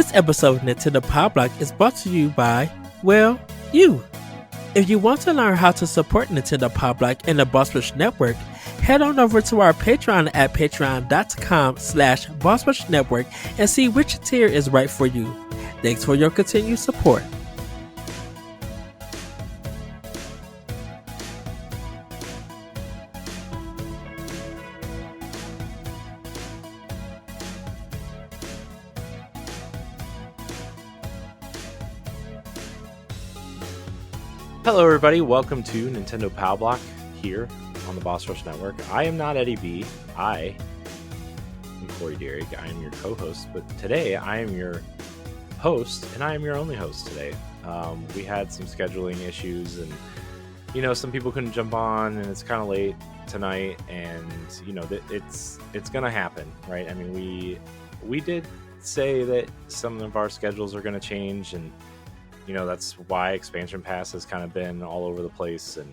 This episode of Nintendo Pow Block is brought to you by, well, you. If you want to learn how to support Nintendo Pow Block and the Boss Rush Network, head on over to our Patreon at patreon.com/Boss Rush Network and see which tier is right for you. Thanks for your continued support. Hello everybody, welcome to Nintendo Pow Block here on the Boss Rush Network. I am not Eddie B. I am Corey Derrick. I am your co-host, but today I am your host, and I am your only host today. We had some scheduling issues, and some people couldn't jump on, and it's kind of late tonight, and it's gonna happen, right? I mean, we did say that some of our schedules are gonna change, and that's why Expansion Pass has kind of been all over the place, and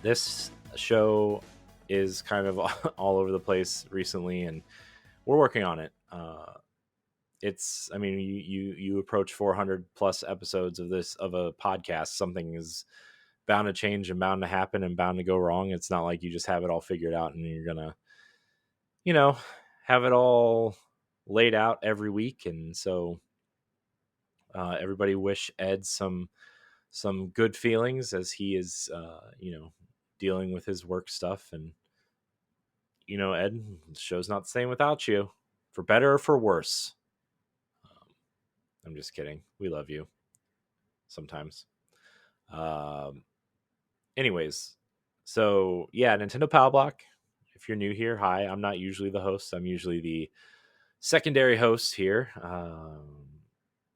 this show is kind of all over the place recently, and we're working on it. You approach 400 plus episodes of a podcast, something is bound to change and bound to happen and bound to go wrong. It's not like you just have it all figured out and you're gonna, have it all laid out every week. And so everybody wish Ed some good feelings as he is, dealing with his work stuff. And, Ed, the show's not the same without you, for better or for worse. I'm just kidding. We love you sometimes. Anyways, so yeah, Nintendo Pow Block. If you're new here, hi. I'm not usually the host. I'm usually the secondary host here.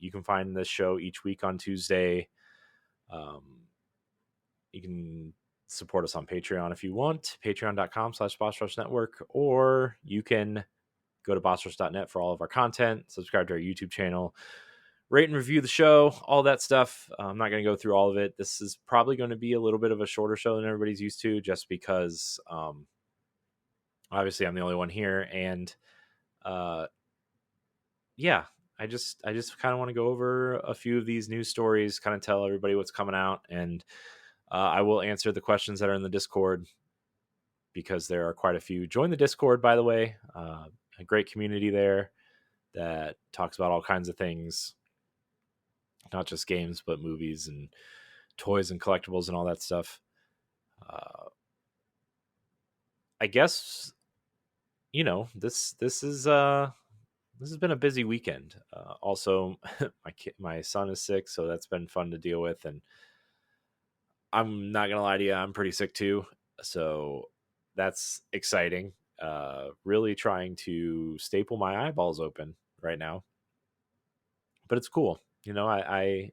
You can find this show each week on Tuesday. You can support us on Patreon if you want, patreon.com/Boss Rush Network, or you can go to bossrush.net for all of our content, subscribe to our YouTube channel, rate and review the show, all that stuff. I'm not going to go through all of it. This is probably going to be a little bit of a shorter show than everybody's used to, just because obviously I'm the only one here, and yeah, I just kind of want to go over a few of these news stories, kind of tell everybody what's coming out, and I will answer the questions that are in the Discord, because there are quite a few. Join the Discord, by the way. A great community there that talks about all kinds of things, not just games, but movies and toys and collectibles and all that stuff. I guess, this has been a busy weekend. Also, my son is sick, so that's been fun to deal with. And I'm not going to lie to you, I'm pretty sick too. So that's exciting. Really trying to staple my eyeballs open right now. But it's cool. I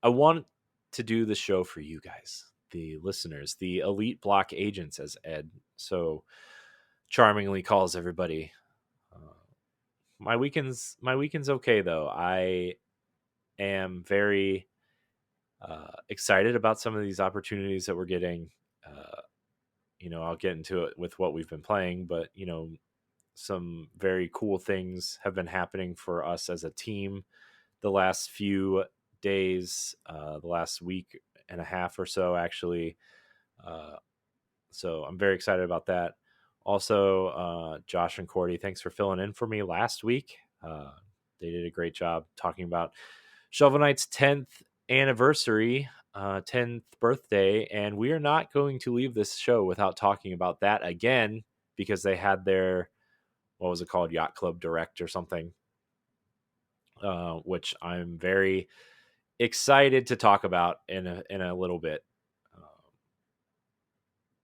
want to do the show for you guys, the listeners, the elite block agents, as Ed so charmingly calls everybody. My weekend's okay, though. I am very excited about some of these opportunities that we're getting. I'll get into it with what we've been playing, but some very cool things have been happening for us as a team the last few days, the last week and a half or so, actually. So I'm very excited about that. Also, Josh and Cordy, thanks for filling in for me last week. They did a great job talking about Shovel Knight's 10th anniversary, 10th birthday, and we are not going to leave this show without talking about that again, because they had their, what was it called, Yacht Club Direct or something, which I'm very excited to talk about in a little bit.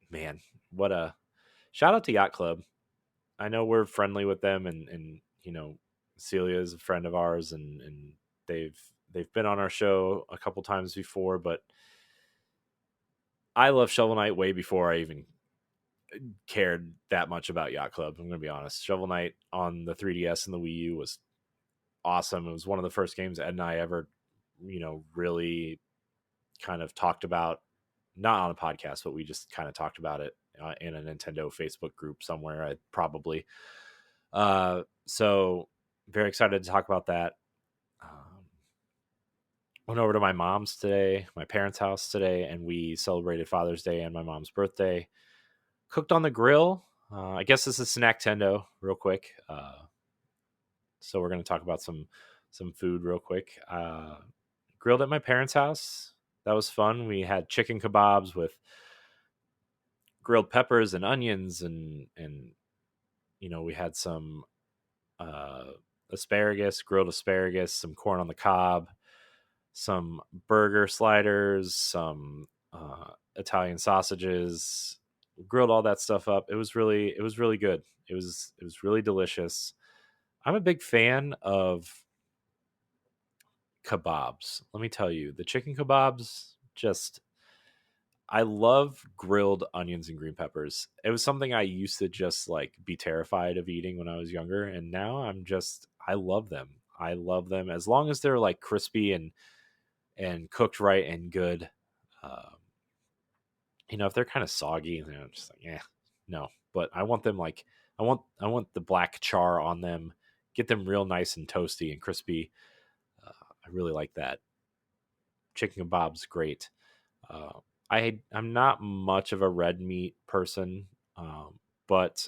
Man, what a shout out to Yacht Club. I know we're friendly with them, and Celia is a friend of ours, and they've been on our show a couple times before, but I love Shovel Knight way before I even cared that much about Yacht Club. I'm going to be honest. Shovel Knight on the 3DS and the Wii U was awesome. It was one of the first games Ed and I ever, really kind of talked about, not on a podcast, but we just kind of talked about it in a Nintendo Facebook group somewhere, probably. So very excited to talk about that. Went over to my mom's today, my parents' house today, and we celebrated Father's Day and my mom's birthday. Cooked on the grill. I guess this is Snack Tendo, real quick. So we're going to talk about some food real quick. Grilled at my parents' house. That was fun. We had chicken kebabs with grilled peppers and onions, and we had some uh, asparagus, grilled asparagus, some corn on the cob, some burger sliders, some Italian sausages. Grilled all that stuff up. It was really good. It was really delicious. I'm a big fan of kebabs. Let me tell you, the chicken kebabs, just I love grilled onions and green peppers. It was something I used to just like be terrified of eating when I was younger, and now I love them. I love them as long as they're like crispy and cooked right and good. Um, if they're kind of soggy, and they're just like, yeah, no. But I want them like I want the black char on them. Get them real nice and toasty and crispy. I really like that. Chicken kebab's great. Uh, I'm not much of a red meat person, but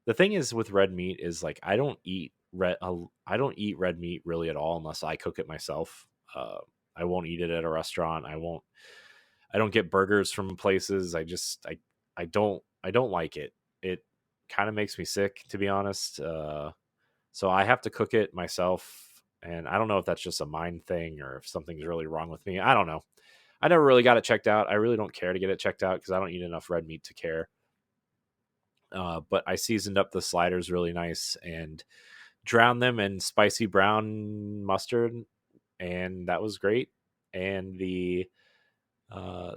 the thing is with red meat is like I don't eat red meat really at all unless I cook it myself. I won't eat it at a restaurant. I don't get burgers from places. I don't like it. It kind of makes me sick, to be honest. So I have to cook it myself, and I don't know if that's just a mind thing or if something's really wrong with me. I don't know. I never really got it checked out. I really don't care to get it checked out because I don't eat enough red meat to care. But I seasoned up the sliders really nice and drowned them in spicy brown mustard, and that was great. And the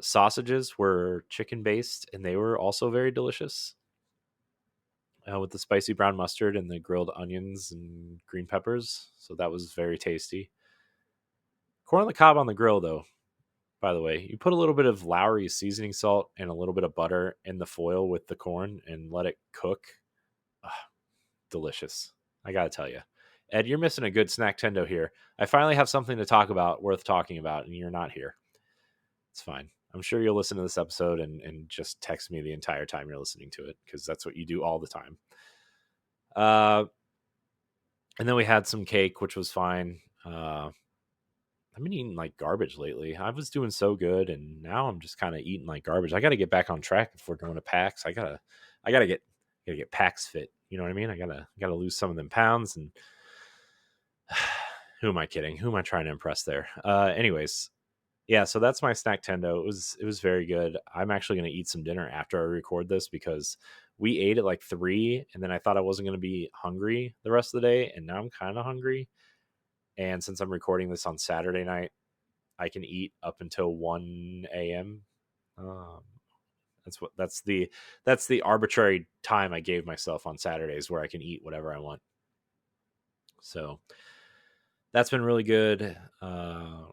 sausages were chicken based, and they were also very delicious with the spicy brown mustard and the grilled onions and green peppers. So that was very tasty. Corn on the cob on the grill, though, by the way, you put a little bit of Lowry's seasoning salt and a little bit of butter in the foil with the corn and let it cook. Ah, delicious. I got to tell you. Ed, you're missing a good snack tendo here. I finally have something to talk about worth talking about, and you're not here. It's fine. I'm sure you'll listen to this episode and just text me the entire time you're listening to it because that's what you do all the time. And then we had some cake, which was fine. I've been eating like garbage lately. I was doing so good, and now I'm just kind of eating like garbage. I got to get back on track if we're going to PAX. I gotta get PAX fit. You know what I mean? I gotta lose some of them pounds. And who am I kidding? Who am I trying to impress there? Anyways, yeah. So that's my snack tendo. It was very good. I'm actually gonna eat some dinner after I record this because we ate at like 3, and then I thought I wasn't gonna be hungry the rest of the day, and now I'm kind of hungry. And since I'm recording this on Saturday night, I can eat up until 1 a.m. Um, that's the arbitrary time I gave myself on Saturdays where I can eat whatever I want. So that's been really good. I've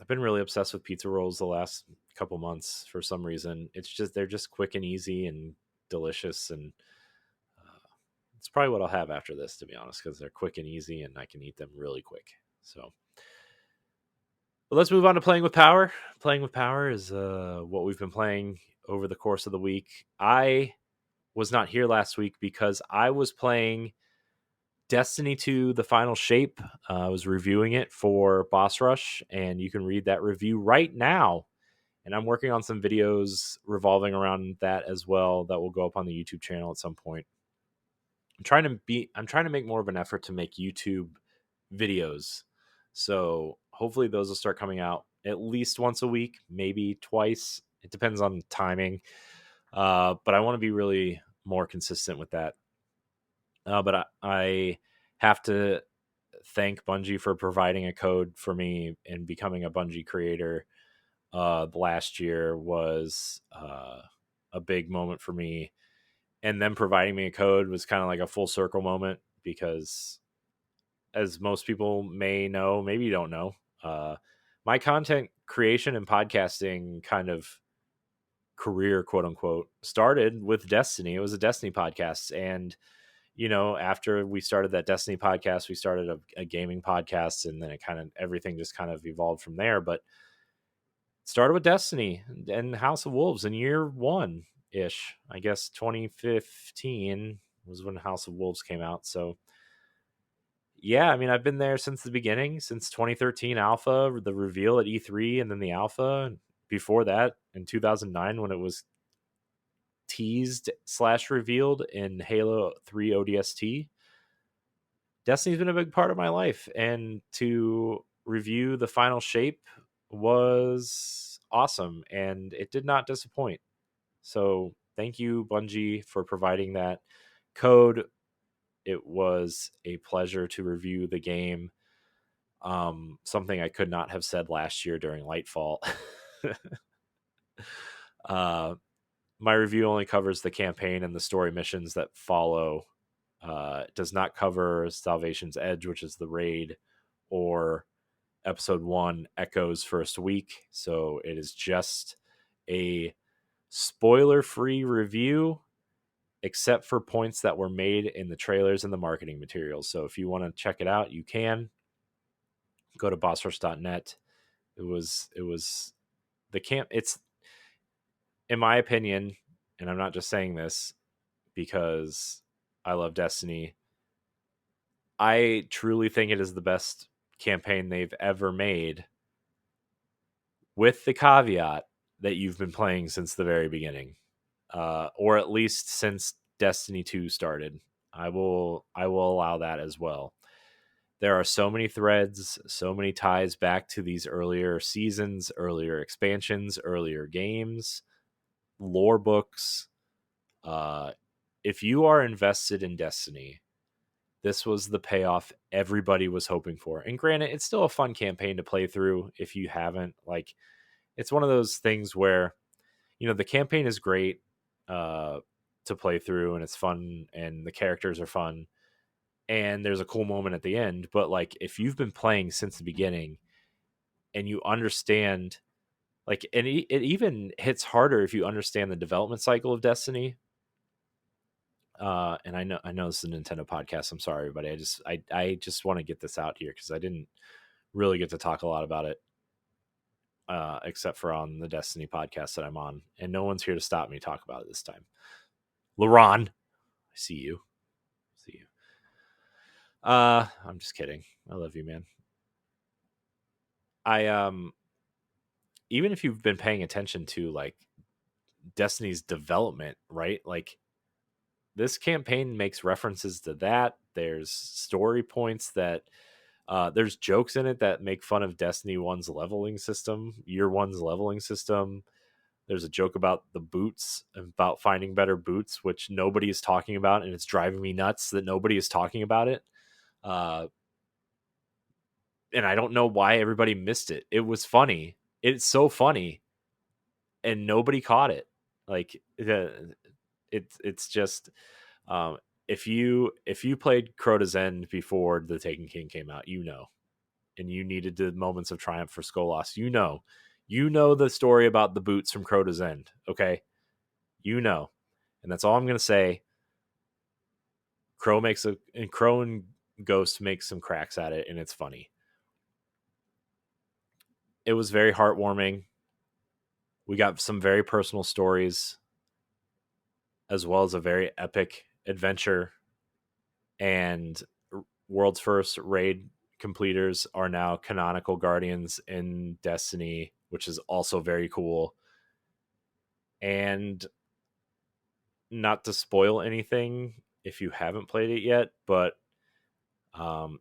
been really obsessed with pizza rolls the last couple months for some reason. They're just quick and easy and delicious, and it's probably what I'll have after this, to be honest, because they're quick and easy and I can eat them really quick. So but let's move on to playing with power. Playing with power is what we've been playing over the course of the week. I was not here last week because I was playing Destiny 2 The Final Shape. I was reviewing it for Boss Rush, and you can read that review right now. And I'm working on some videos revolving around that as well that will go up on the YouTube channel at some point. I'm trying to make more of an effort to make YouTube videos. So hopefully those will start coming out at least once a week, maybe twice. It depends on timing. But I want to be really more consistent with that. But I have to thank Bungie for providing a code for me and becoming a Bungie creator. Last year was a big moment for me, and them providing me a code was kind of like a full circle moment because, as most people may know, maybe you don't know, my content creation and podcasting kind of career, quote unquote, started with Destiny. It was a Destiny podcast, and after we started that Destiny podcast, we started a gaming podcast, and then everything just kind of evolved from there. But started with Destiny and House of Wolves in year one ish. I guess 2015 was when House of Wolves came out. So yeah, I mean, I've been there since the beginning, since 2013 Alpha, the reveal at E3, and then the Alpha. And before that, in 2009, when it was teased / revealed in Halo 3 ODST. Destiny's been a big part of my life, and to review the final shape was awesome, and it did not disappoint. So thank you, Bungie, for providing that code. It was a pleasure to review the game. Something I could not have said last year during Lightfall. uh, my review only covers the campaign and the story missions that follow. It does not cover Salvation's Edge, which is the raid, or episode 1, Echo's first week. So it is just a spoiler free review, except for points that were made in the trailers and the marketing materials. So if you want to check it out, you can go to bossrush.net. It was the camp. It's, in my opinion, and I'm not just saying this because I love Destiny, I truly think it is the best campaign they've ever made, with the caveat that you've been playing since the very beginning, or at least since Destiny 2 started. I will allow that as well. There are so many threads, so many ties back to these earlier seasons, earlier expansions, earlier games, lore books. Uh, if you are invested in Destiny, this was the payoff everybody was hoping for. And granted, it's still a fun campaign to play through if you haven't. Like, it's one of those things where, the campaign is great uh, to play through, and it's fun, and the characters are fun, and there's a cool moment at the end. But like, if you've been playing since the beginning and you understand, like, and it even hits harder if you understand the development cycle of Destiny. And I know this is a Nintendo podcast. I'm sorry, but I just want to get this out here because I didn't really get to talk a lot about it, except for on the Destiny podcast that I'm on, and no one's here to stop me talk about it this time. LaRon, I see you. See you. I'm just kidding. I love you, man. I even if you've been paying attention to like Destiny's development, right? Like, this campaign makes references to that. There's story points that there's jokes in it that make fun of Destiny 1's leveling system, year one's leveling system. There's a joke about the boots, about finding better boots, which nobody is talking about, and it's driving me nuts that nobody is talking about it. Uh, and I don't know why everybody missed it. It was funny. It's so funny, and nobody caught it. Like, it's just, um, if you played Crota's End before the Taken King came out, and you needed the moments of triumph for Skolas, you know the story about the boots from Crota's End. Okay, and that's all I'm gonna say. Crow and Ghost makes some cracks at it, and it's funny. It was very heartwarming. We got some very personal stories, as well as a very epic adventure. And world's first raid completers are now canonical guardians in Destiny, which is also very cool. And not to spoil anything if you haven't played it yet, but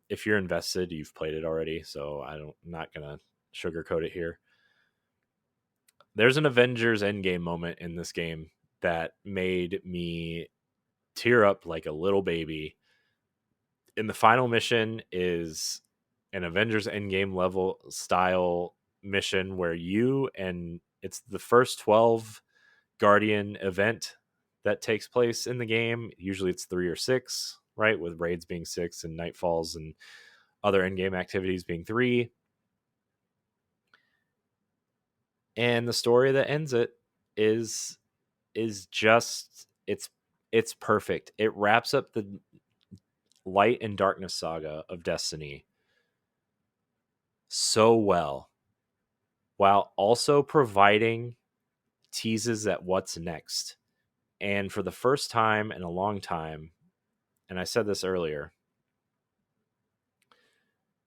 if you're invested, you've played it already, so I'm not gonna sugarcoat it here. There's an Avengers Endgame moment in this game that made me tear up like a little baby. And the final mission is an Avengers Endgame level style mission where it's the first 12 Guardian event that takes place in the game. Usually it's 3 or 6, right? With raids being 6 and Nightfalls and other in-game activities being 3. And the story that ends it is just it's perfect. It wraps up Light and Darkness Saga of Destiny so well, while also providing teases at what's next. And for the first time in a long time, and I said this earlier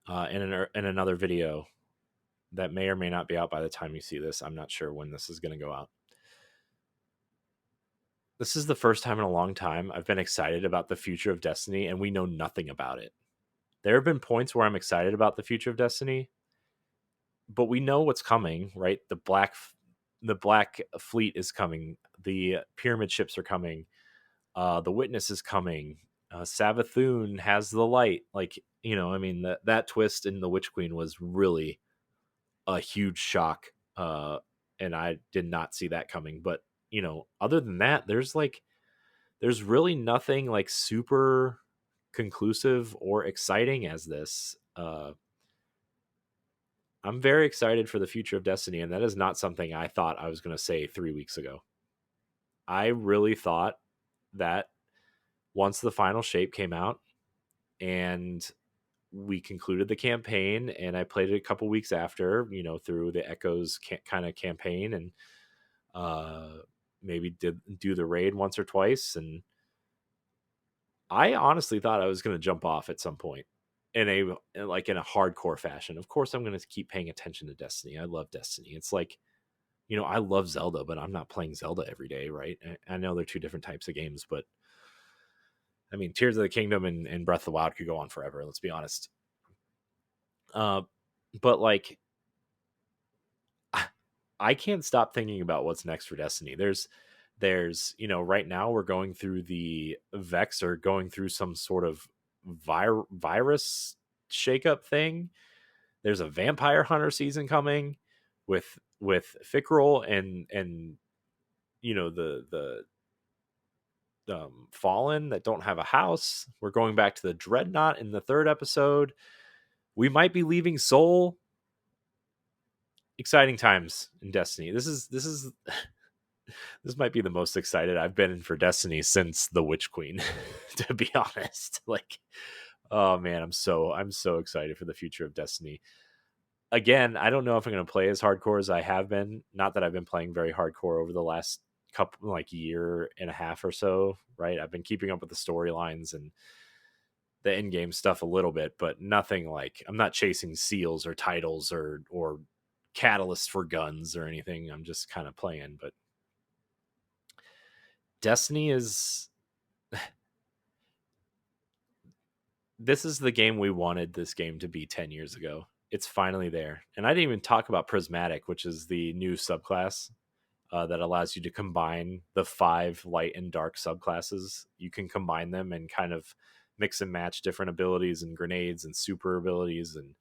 in another video that may or may not be out by the time you see this. I'm not sure when this is going to go out. This is the first time in a long time I've been excited about the future of Destiny, and we know nothing about it. There have been points where I'm excited about the future of Destiny, but we know what's coming, right? The black fleet is coming. The pyramid ships are coming. The Witness is coming. Savathun has the light. Like, I mean, that twist in the Witch Queen was really a huge shock. And I did not see that coming. But, other than that, there's really nothing like super conclusive or exciting as this. I'm very excited for the future of Destiny, and that is not something I thought I was going to say 3 weeks ago. I really thought that once the final shape came out and we concluded the campaign, and I played it a couple weeks after, through the Echoes kind of campaign, and maybe did do the raid once or twice, and I honestly thought I was going to jump off at some point in a hardcore fashion. Of course, I'm going to keep paying attention to Destiny. I love Destiny. It's like, I love Zelda, but I'm not playing Zelda every day, right? I know they're two different types of games, but I mean, Tears of the Kingdom and Breath of the Wild could go on forever. Let's be honest. But like, I can't stop thinking about what's next for Destiny. There's right now we're going through the Vex, or going through some sort of virus shakeup thing. There's a vampire hunter season coming with Fickrel and the Fallen that don't have a house. We're going back to the Dreadnought in the 3rd episode. We might be leaving Soul. Exciting times in Destiny. This might be the most excited I've been for Destiny since the Witch Queen, to be honest. Like, oh man, I'm so excited for the future of Destiny. Again, I don't know if I'm going to play as hardcore as I have been. Not that I've been playing very hardcore over the last couple, like, year and a half or so, right? I've been keeping up with the storylines and the in-game stuff a little bit, but nothing like, I'm not chasing seals or titles or catalysts for guns or anything. I'm just kind of playing. But Destiny is this is the game we wanted this game to be 10 years ago. It's finally there. And I didn't even talk about Prismatic, which is the new subclass that allows you to combine the 5 light and dark subclasses. You can combine them and kind of mix and match different abilities and grenades and super abilities, and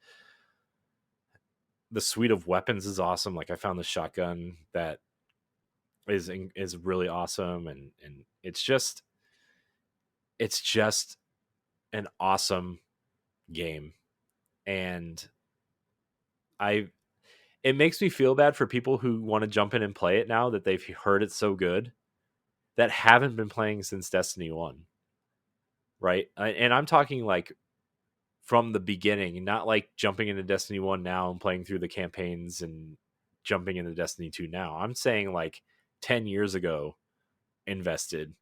the suite of weapons is awesome. Like, I found the shotgun that is really awesome, and it's just an awesome game. And it makes me feel bad for people who want to jump in and play it now that they've heard it's so good, that haven't been playing since Destiny 1, right? And I'm talking like from the beginning, not like jumping into Destiny 1 now and playing through the campaigns and jumping into Destiny 2 now. I'm saying like 10 years ago invested.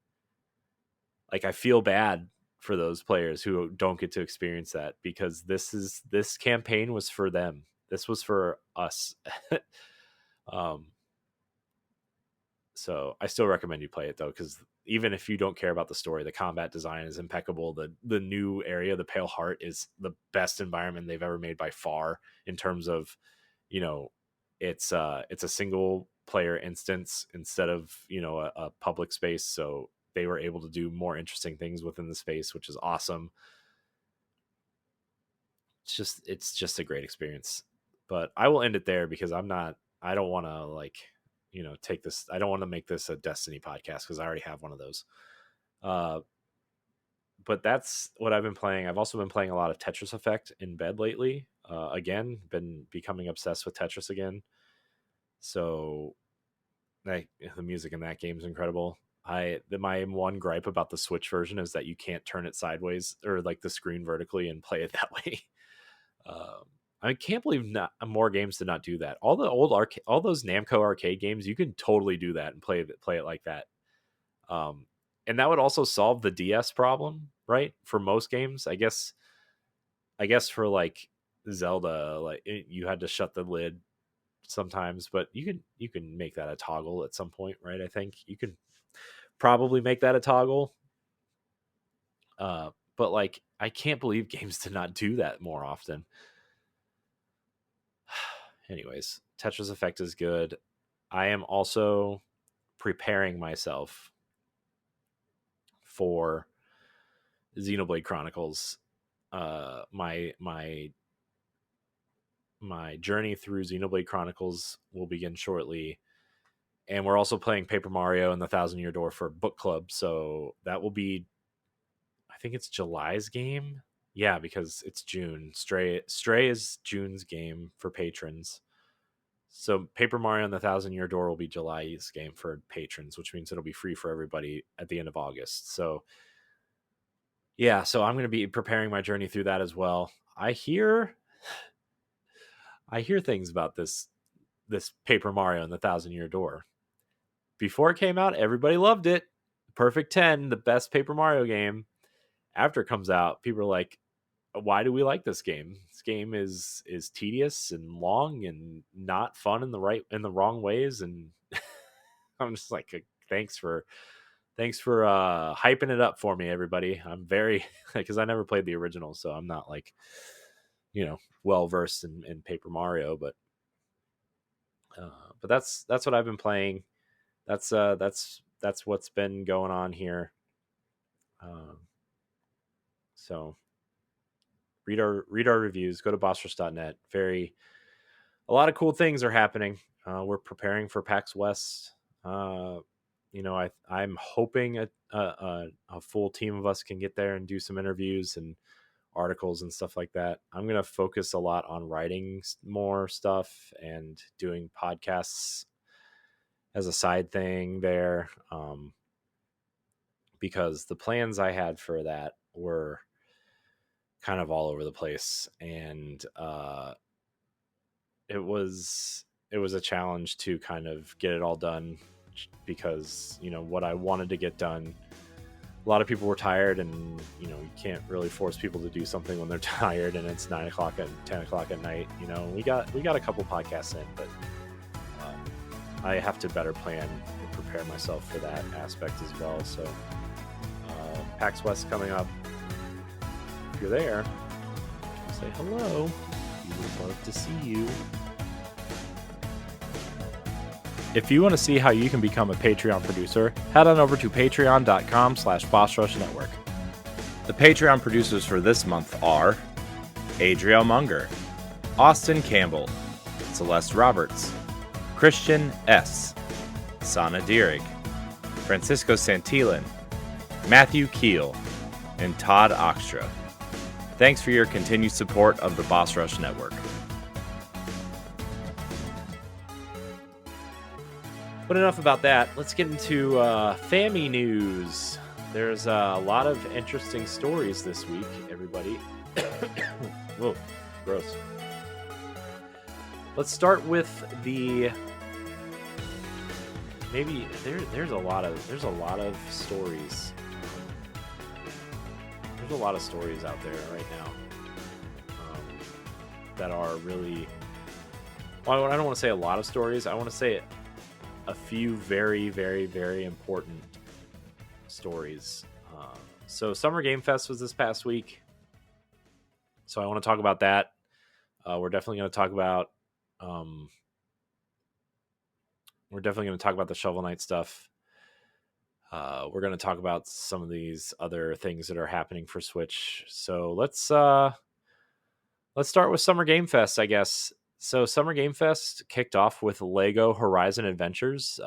Like, I feel bad for those players who don't get to experience that, because this campaign was for them. This was for us. So I still recommend you play it, though, because even if you don't care about the story, the combat design is impeccable. The new area, the Pale Heart, is the best environment they've ever made by far, in terms of, it's a single player instance instead of, a public space. So they were able to do more interesting things within the space, which is awesome. It's just a great experience. But I will end it there, because I don't want to, like, take this. I don't want to make this a Destiny podcast, because I already have one of those. But that's what I've been playing. I've also been playing a lot of Tetris Effect in bed lately. Again, been becoming obsessed with Tetris again. So the music in that game is incredible. My one gripe about the Switch version is that you can't turn it sideways or like the screen vertically and play it that way. Um, I can't believe not more games did not do that. All the old all those Namco arcade games, you can totally do that and play it like that. Um, and that would also solve the DS problem, right? For most games, I guess for like Zelda, like you had to shut the lid sometimes, but you can make that a toggle at some point, right? I think you can probably make that a toggle. But like I can't believe games did not do that more often. Anyways, Tetris Effect is good. I am also preparing myself for Xenoblade Chronicles. My journey through Xenoblade Chronicles will begin shortly, and we're also playing Paper Mario and the Thousand Year Door for book club. So that will be, I think it's July's game. Yeah, because it's June. Stray is June's game for patrons. So Paper Mario and the Thousand Year Door will be July's game for patrons, which means it'll be free for everybody at the end of August. So yeah, so I'm going to be preparing my journey through that as well. I hear things about this Paper Mario and the Thousand Year Door. Before it came out, everybody loved it. Perfect 10, the best Paper Mario game. After it comes out, people are like, why do we like this game? This game is tedious and long and not fun in the wrong ways. And I'm just like, thanks for hyping it up for me, everybody. I'm very because I never played the original, so I'm not like well versed in Paper Mario, but that's what I've been playing. That's what's been going on here. So read our reviews. Go to bossrush.net. A lot of cool things are happening. We're preparing for PAX West. I'm hoping a full team of us can get there and do some interviews and articles and stuff like that. I'm going to focus a lot on writing more stuff and doing podcasts as a side thing there. Because the plans I had for that were kind of all over the place, and it was a challenge to kind of get it all done because what I wanted to get done, a lot of people were tired, and you can't really force people to do something when they're tired and it's 9 o'clock and 10 o'clock at night. We got a couple podcasts in, but I have to better plan and prepare myself for that aspect as well. So PAX West coming up. If you're there, say hello. We would love to see you. If you want to see how you can become a Patreon producer, head on over to patreon.com/BossRushNetwork. The Patreon producers for this month are Adriel Munger, Austin Campbell, Celeste Roberts, Christian S., Sana Dierig, Francisco Santillan, Matthew Keel, and Todd Oxtra. Thanks for your continued support of the Boss Rush Network. But enough about that. Let's get into Fammy news. There's a lot of interesting stories this week, everybody. Whoa, gross. Let's start with there's a lot of stories. There's a lot of stories out there right now that are really. Well, I don't want to say a lot of stories. I want to say a few very, very, very important stories. So Summer Game Fest was this past week. So I want to talk about that. We're definitely going to talk about the Shovel Knight stuff. We're going to talk about some of these other things that are happening for Switch. So let's start with Summer Game Fest, I guess. So Summer Game Fest kicked off with Lego Horizon Adventures,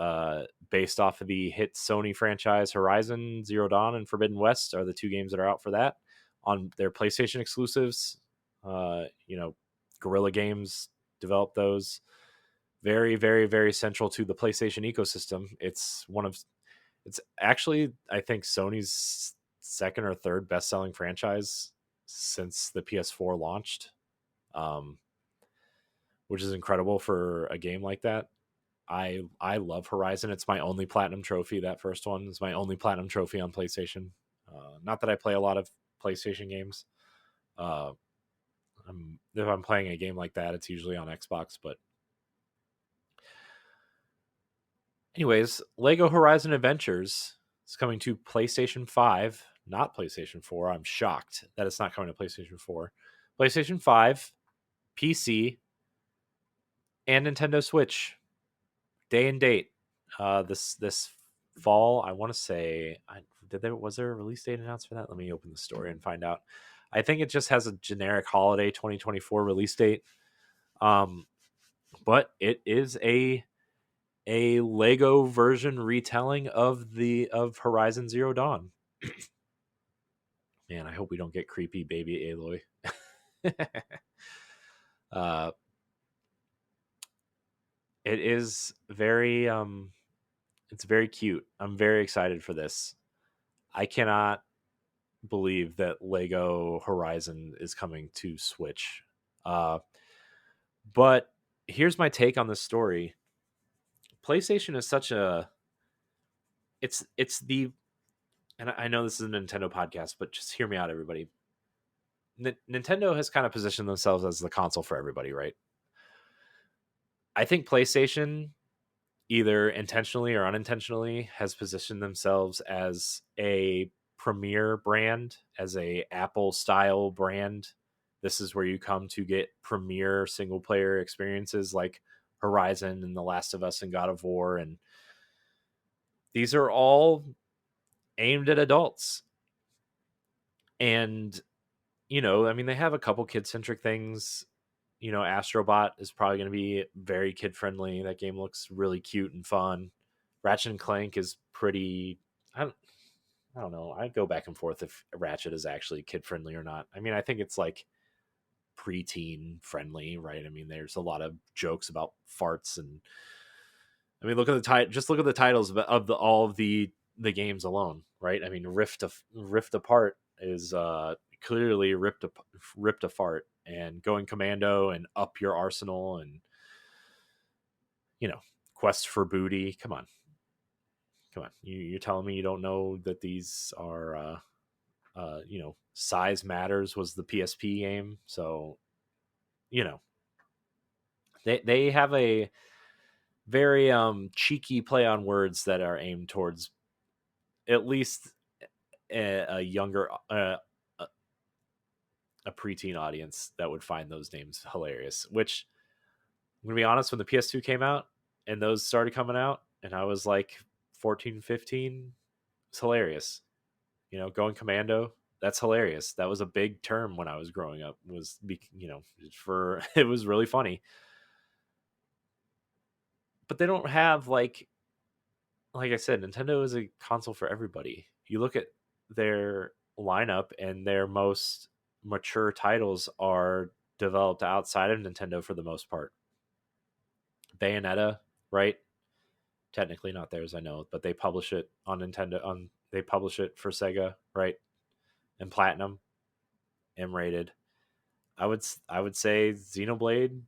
based off of the hit Sony franchise Horizon. Zero Dawn and Forbidden West are the two games that are out for that on their PlayStation exclusives. Guerrilla Games developed those. Very, very, very central to the PlayStation ecosystem. It's one of It's actually, I think, Sony's second or third best selling franchise since the PS4 launched, um, which is incredible for a game like that. I love Horizon. It's my only platinum trophy. That first one is my only platinum trophy on PlayStation. Not that I play a lot of PlayStation games. Uh, if I'm playing a game like that, it's usually on Xbox. But anyways, Lego Horizon Adventures is coming to PlayStation 5, not PlayStation 4. I'm shocked that it's not coming to PlayStation 4. PlayStation 5, PC, and Nintendo Switch. Day and date. This fall. I want to say, was there a release date announced for that? Let me open the story and find out. I think it just has a generic holiday 2024 release date. But it is a Lego version retelling of Horizon Zero Dawn. Man, I hope we don't get creepy baby Aloy. uh, it is very it's very cute. I'm very excited for this. I cannot believe that Lego Horizon is coming to Switch. Uh, but here's my take on this story. PlayStation is such a it's the and I know this is a Nintendo podcast, but just hear me out, everybody. Nintendo has kind of positioned themselves as the console for everybody, right? I think PlayStation, either intentionally or unintentionally, has positioned themselves as a premier brand, as a Apple style brand. This is where you come to get premier single player experiences like Horizon and The Last of Us and God of War, and these are all aimed at adults. And I mean, they have a couple kid centric things. Astrobot is probably going to be very kid friendly. That game looks really cute and fun. Ratchet and Clank is pretty. I don't know. I go back and forth if Ratchet is actually kid friendly or not. I mean, I think it's like preteen friendly, right? I mean, there's a lot of jokes about farts, and I mean, look at the title. Just look at the titles of all of the games alone, right? I mean, Rift Apart is clearly ripped apart, and Going Commando and Up Your Arsenal and you know Quest for Booty. Come on. You're telling me you don't know that these are Size Matters was the PSP game, so you know they have a very cheeky play on words that are aimed towards at least a younger a preteen audience that would find those names hilarious. Which I'm gonna be honest, when the PS2 came out and those started coming out, and I was like 14, 15, it's hilarious. Going Commando, that's hilarious. That was a big term when I was growing up. For it was really funny. But they don't have like I said, Nintendo is a console for everybody. You look at their lineup, and their most mature titles are developed outside of Nintendo for the most part. Bayonetta, right? Technically not theirs, I know, but they publish it on Nintendo. They publish it for Sega, right? And Platinum, M-rated. I would say Xenoblade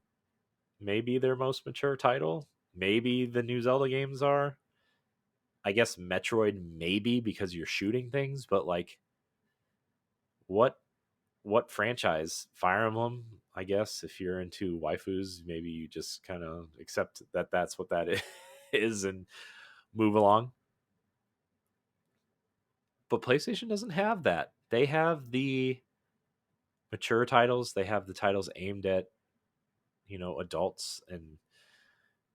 may be their most mature title. Maybe the new Zelda games are. I guess Metroid maybe because you're shooting things, but like what franchise? Fire Emblem, I guess. If you're into waifus, maybe you just kind of accept that that's what that is and move along. But PlayStation doesn't have that. They have the mature titles. They have the titles aimed at adults and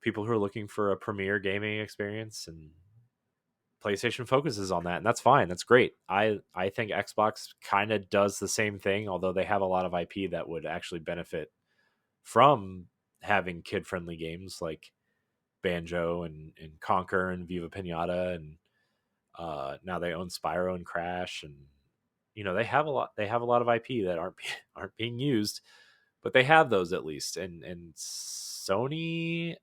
people who are looking for a premier gaming experience, and PlayStation focuses on that, and that's fine. That's great. I think Xbox kind of does the same thing, although they have a lot of IP that would actually benefit from having kid friendly games like Banjo and Conquer and Viva Pinata, and now they own Spyro and Crash, and they have a lot of IP that aren't being used, but they have those at least. And Sony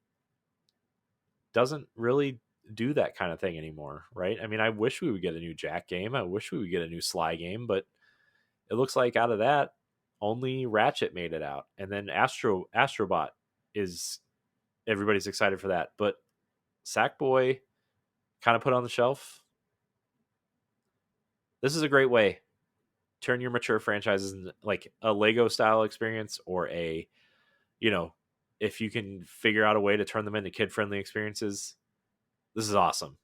doesn't really do that kind of thing anymore, right? I mean, I wish we would get a new Jack game. I wish we would get a new Sly game, but it looks like out of that, only Ratchet made it out, and then Astrobot is everybody's excited for that, but Sackboy kind of put on the shelf. This is a great way turn your mature franchises into like a Lego style experience, or a, you know, if you can figure out a way to turn them into kid friendly experiences, this is awesome.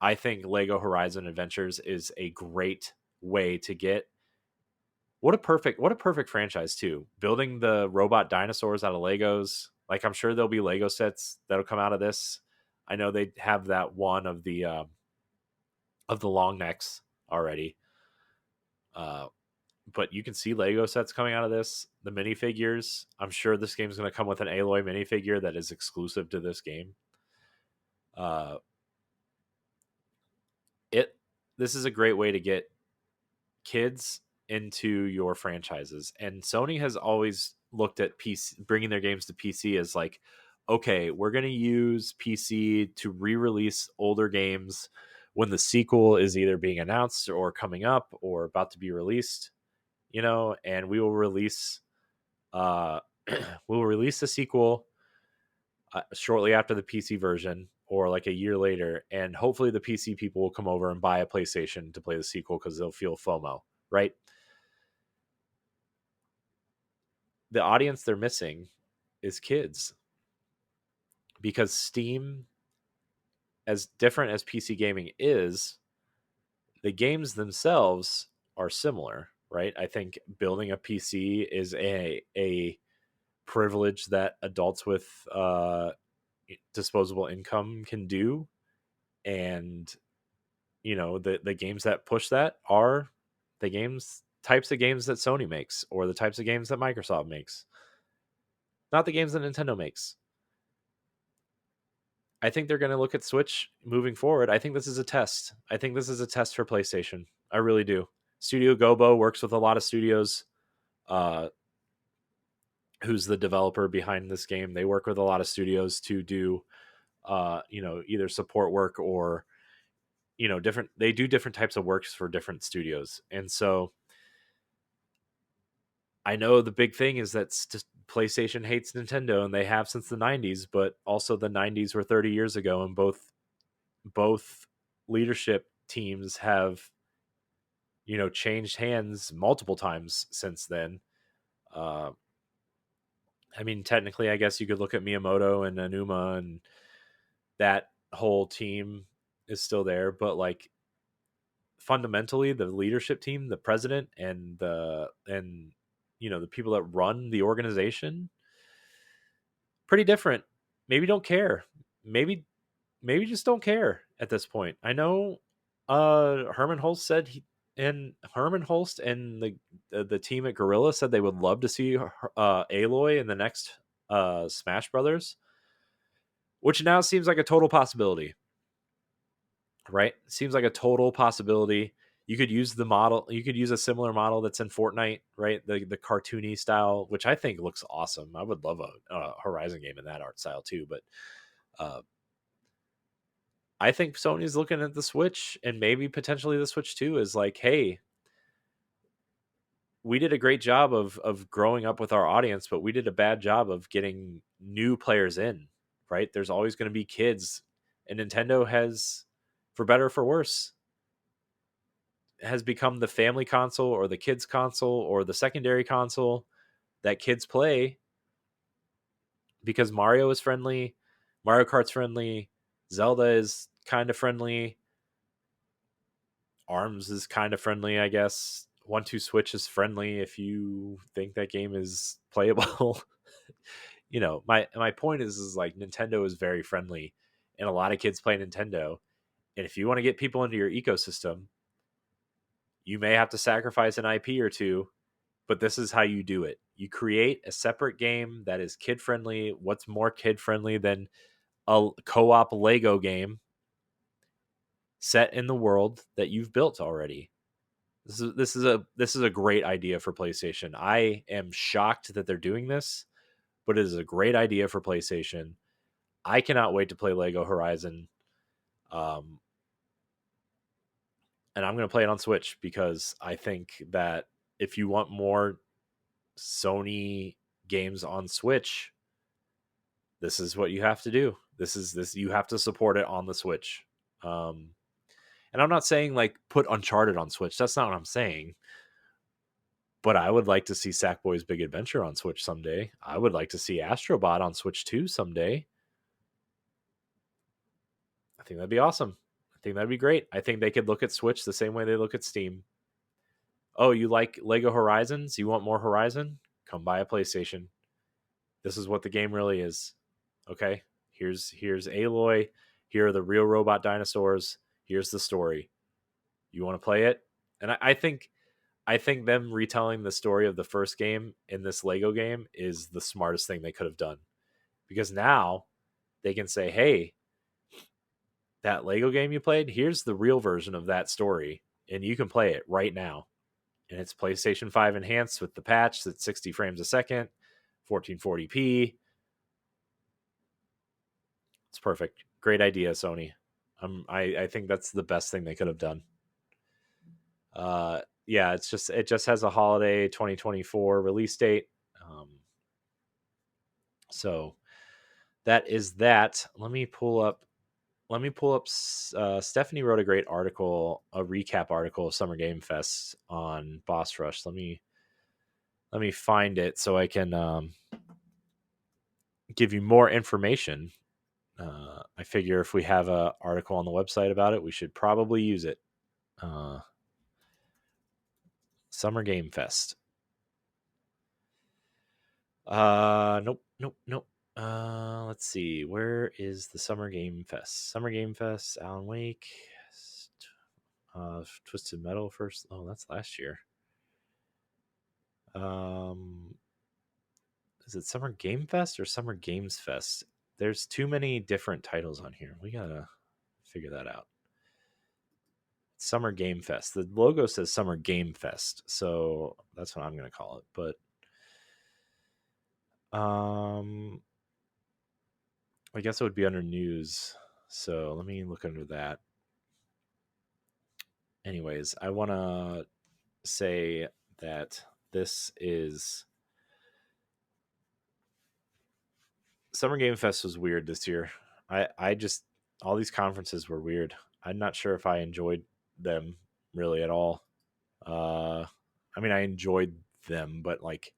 I think Lego Horizon Adventures is a great way to get what a perfect franchise too. Building the robot dinosaurs out of Legos. Like I'm sure there'll be Lego sets that'll come out of this. I know they have that one of the long necks already. Uh, but you can see Lego sets coming out of this. The minifigures. I'm sure this game's going to come with an Aloy minifigure that is exclusive to this game. Uh, it this is a great way to get kids into your franchises, and Sony has always looked at PC bringing their games to PC as like, okay, we're going to use PC to re-release older games when the sequel is either being announced or coming up or about to be released, and we will release uh we'll release the sequel shortly after the PC version, or like a year later, and hopefully the PC people will come over and buy a PlayStation to play the sequel because they'll feel FOMO, right? The audience they're missing is kids, because Steam, as different as PC gaming is, the games themselves are similar, right? I think building a PC is a privilege that adults with disposable income can do, and the games that push that are the games types of games that Sony makes, or the types of games that Microsoft makes, not the games that Nintendo makes. I think they're going to look at Switch moving forward. I think this is a test. I think this is a test for PlayStation. I really do. Studio Gobo works with a lot of studios. Uh, who's the developer behind this game? They work with a lot of studios to do, either support work, or different. They do different types of works for different studios, and so I know the big thing is that PlayStation hates Nintendo, and they have since the '90s. But also, the '90s were 30 years ago, and both leadership teams have changed hands multiple times since then. uh I mean, technically I guess you could look at Miyamoto and Anuma, and that whole team is still there, but like fundamentally the leadership team, the president, and the people that run the organization, pretty different. Maybe don't care. Maybe just don't care at this point. I know Herman Holst said Herman Holst and the team at Gorilla said they would love to see Aloy in the next Smash Brothers, which now seems like a total possibility, right? Seems like a total possibility. You could use a similar model that's in Fortnite, right? The cartoony style, which I think looks awesome. I would love a Horizon game in that art style too, but uh, I think Sony's looking at the Switch, and maybe potentially the Switch 2 is like, hey, we did a great job of growing up with our audience, but we did a bad job of getting new players in, right? There's always going to be kids, and Nintendo has, for better or for worse, has become the family console, or the kids console, or the secondary console that kids play, because Mario is friendly, Mario Kart's friendly, Zelda is kind of friendly, Arms is kind of friendly, I guess. 1-2 Switch is friendly if you think that game is playable. My point is like Nintendo is very friendly, and a lot of kids play Nintendo. And if you want to get people into your ecosystem, you may have to sacrifice an IP or two, but this is how you do it. You create a separate game that is kid friendly. What's more kid friendly than a co-op Lego game set in the world that you've built already? This is a great idea for PlayStation. I am shocked that they're doing this, but it is a great idea for PlayStation. I cannot wait to play Lego Horizon. Um, and I'm going to play it on Switch because I think that if you want more Sony games on Switch, this is what you have to do. This you have to support it on the Switch. Um, and I'm not saying like put Uncharted on Switch. That's not what I'm saying. But I would like to see Sackboy's Big Adventure on Switch someday. I would like to see Astrobot on Switch 2 someday. I think that'd be awesome. I think that'd be great. I think they could look at Switch the same way they look at Steam. Oh, you like Lego Horizons? You want more Horizon? Come buy a PlayStation. This is what the game really is. Okay? Here's Aloy. Here are the real robot dinosaurs. Here's the story. You want to play it? And I think them retelling the story of the first game in this Lego game is the smartest thing they could have done. Because now they can say, hey, that Lego game you played, here's the real version of that story, and you can play it right now. And it's PlayStation 5 enhanced with the patch that's 60 frames a second, 1440p. It's perfect. Great idea, Sony. I think that's the best thing they could have done. Yeah, it just has a holiday 2024 release date. So that is that. Let me pull up. Stephanie wrote a great article, a recap article of Summer Game Fest on Boss Rush. Let me find it so I can give you more information. I figure if we have an article on the website about it, we should probably use it. Summer Game Fest. Nope. Let's see. Where is the Summer Game Fest? Summer Game Fest, Alan Wake, Twisted Metal first. Oh, that's last year. Is it Summer Game Fest or Summer Games Fest? There's too many different titles on here. We gotta figure that out. Summer Game Fest. The logo says Summer Game Fest, so that's what I'm gonna call it. But I guess it would be under news. So let me look under that. Anyways, I want to say that this is Summer Game Fest was weird this year. I just all these conferences were weird. I'm not sure if I enjoyed them really at all. I mean, I enjoyed them, but like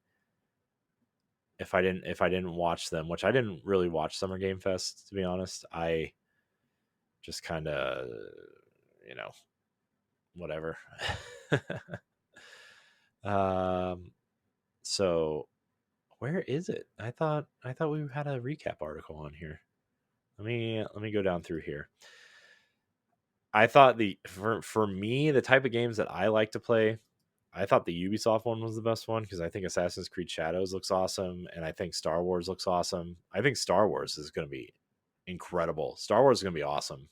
if I didn't watch them, which I didn't really watch Summer Game Fest to be honest, I just kind of you know whatever. um, so where is it? I thought we had a recap article on here. Let me go down through here. I thought the for me the type of games that I like to play, I thought the Ubisoft one was the best one because I think Assassin's Creed Shadows looks awesome and I think Star Wars looks awesome. I think Star Wars is going to be incredible. Star Wars is going to be awesome.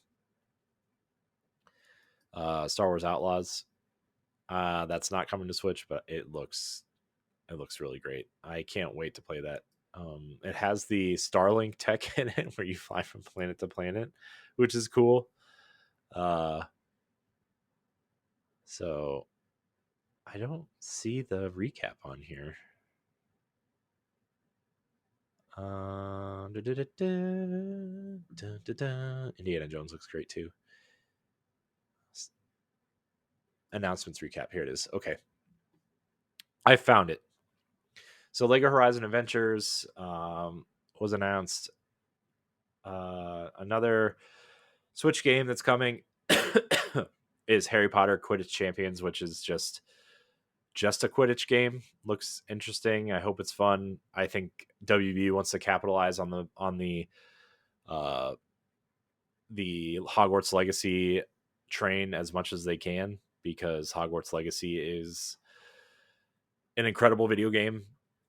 Star Wars Outlaws, that's not coming to Switch, but it looks really great. I can't wait to play that. It has the Starlink tech in it where you fly from planet to planet, which is cool. Uh, so I don't see the recap on here. Indiana Jones looks great too. Announcements recap. Here it is. Okay. I found it. So Lego Horizon Adventures was announced. Another Switch game that's coming is Harry Potter Quidditch Champions, which is just a Quidditch game. Looks interesting. I hope it's fun. I think WB wants to capitalize on the Hogwarts Legacy train as much as they can because Hogwarts Legacy is an incredible video game.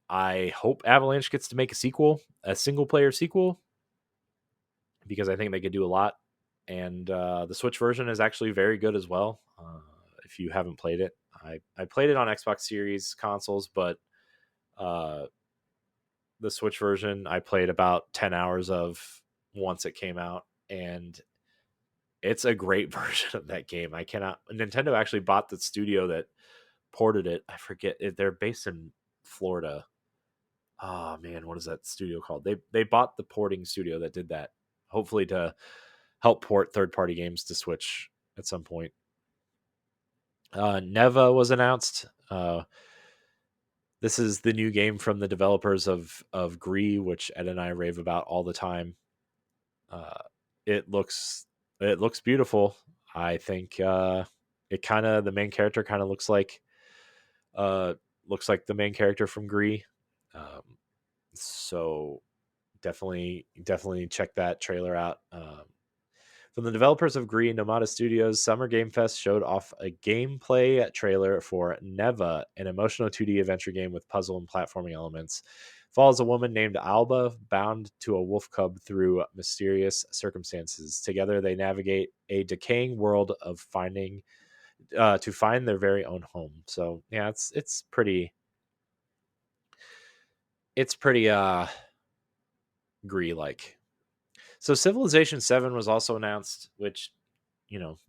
I hope Avalanche gets to make a sequel, a single player sequel, because I think they could do a lot. And the Switch version is actually very good as well. If you haven't played it, I played it on Xbox Series consoles, but the Switch version I played about 10 hours of once it came out, and It's a great version of that game. I cannot. Nintendo actually bought the studio that ported it. I forget it. They're based in Florida. Oh man, what is that studio called? They bought the porting studio that did that. Hopefully to help port third party games to Switch at some point. Neva was announced. This is the new game from the developers of Gree, which Ed and I rave about all the time. Uh, it looks beautiful. I think it kind of the main character kind of uh, looks like the main character from Gree. So definitely check that trailer out. From the developers of Gree and Nomada Studios, Summer Game Fest showed off a gameplay trailer for Neva, an emotional 2D adventure game with puzzle and platforming elements. Follows a woman named Alba, bound to a wolf cub through mysterious circumstances. Together, they navigate a decaying world of finding to find their very own home. So yeah, it's pretty Gree like. So Civilization 7 was also announced, which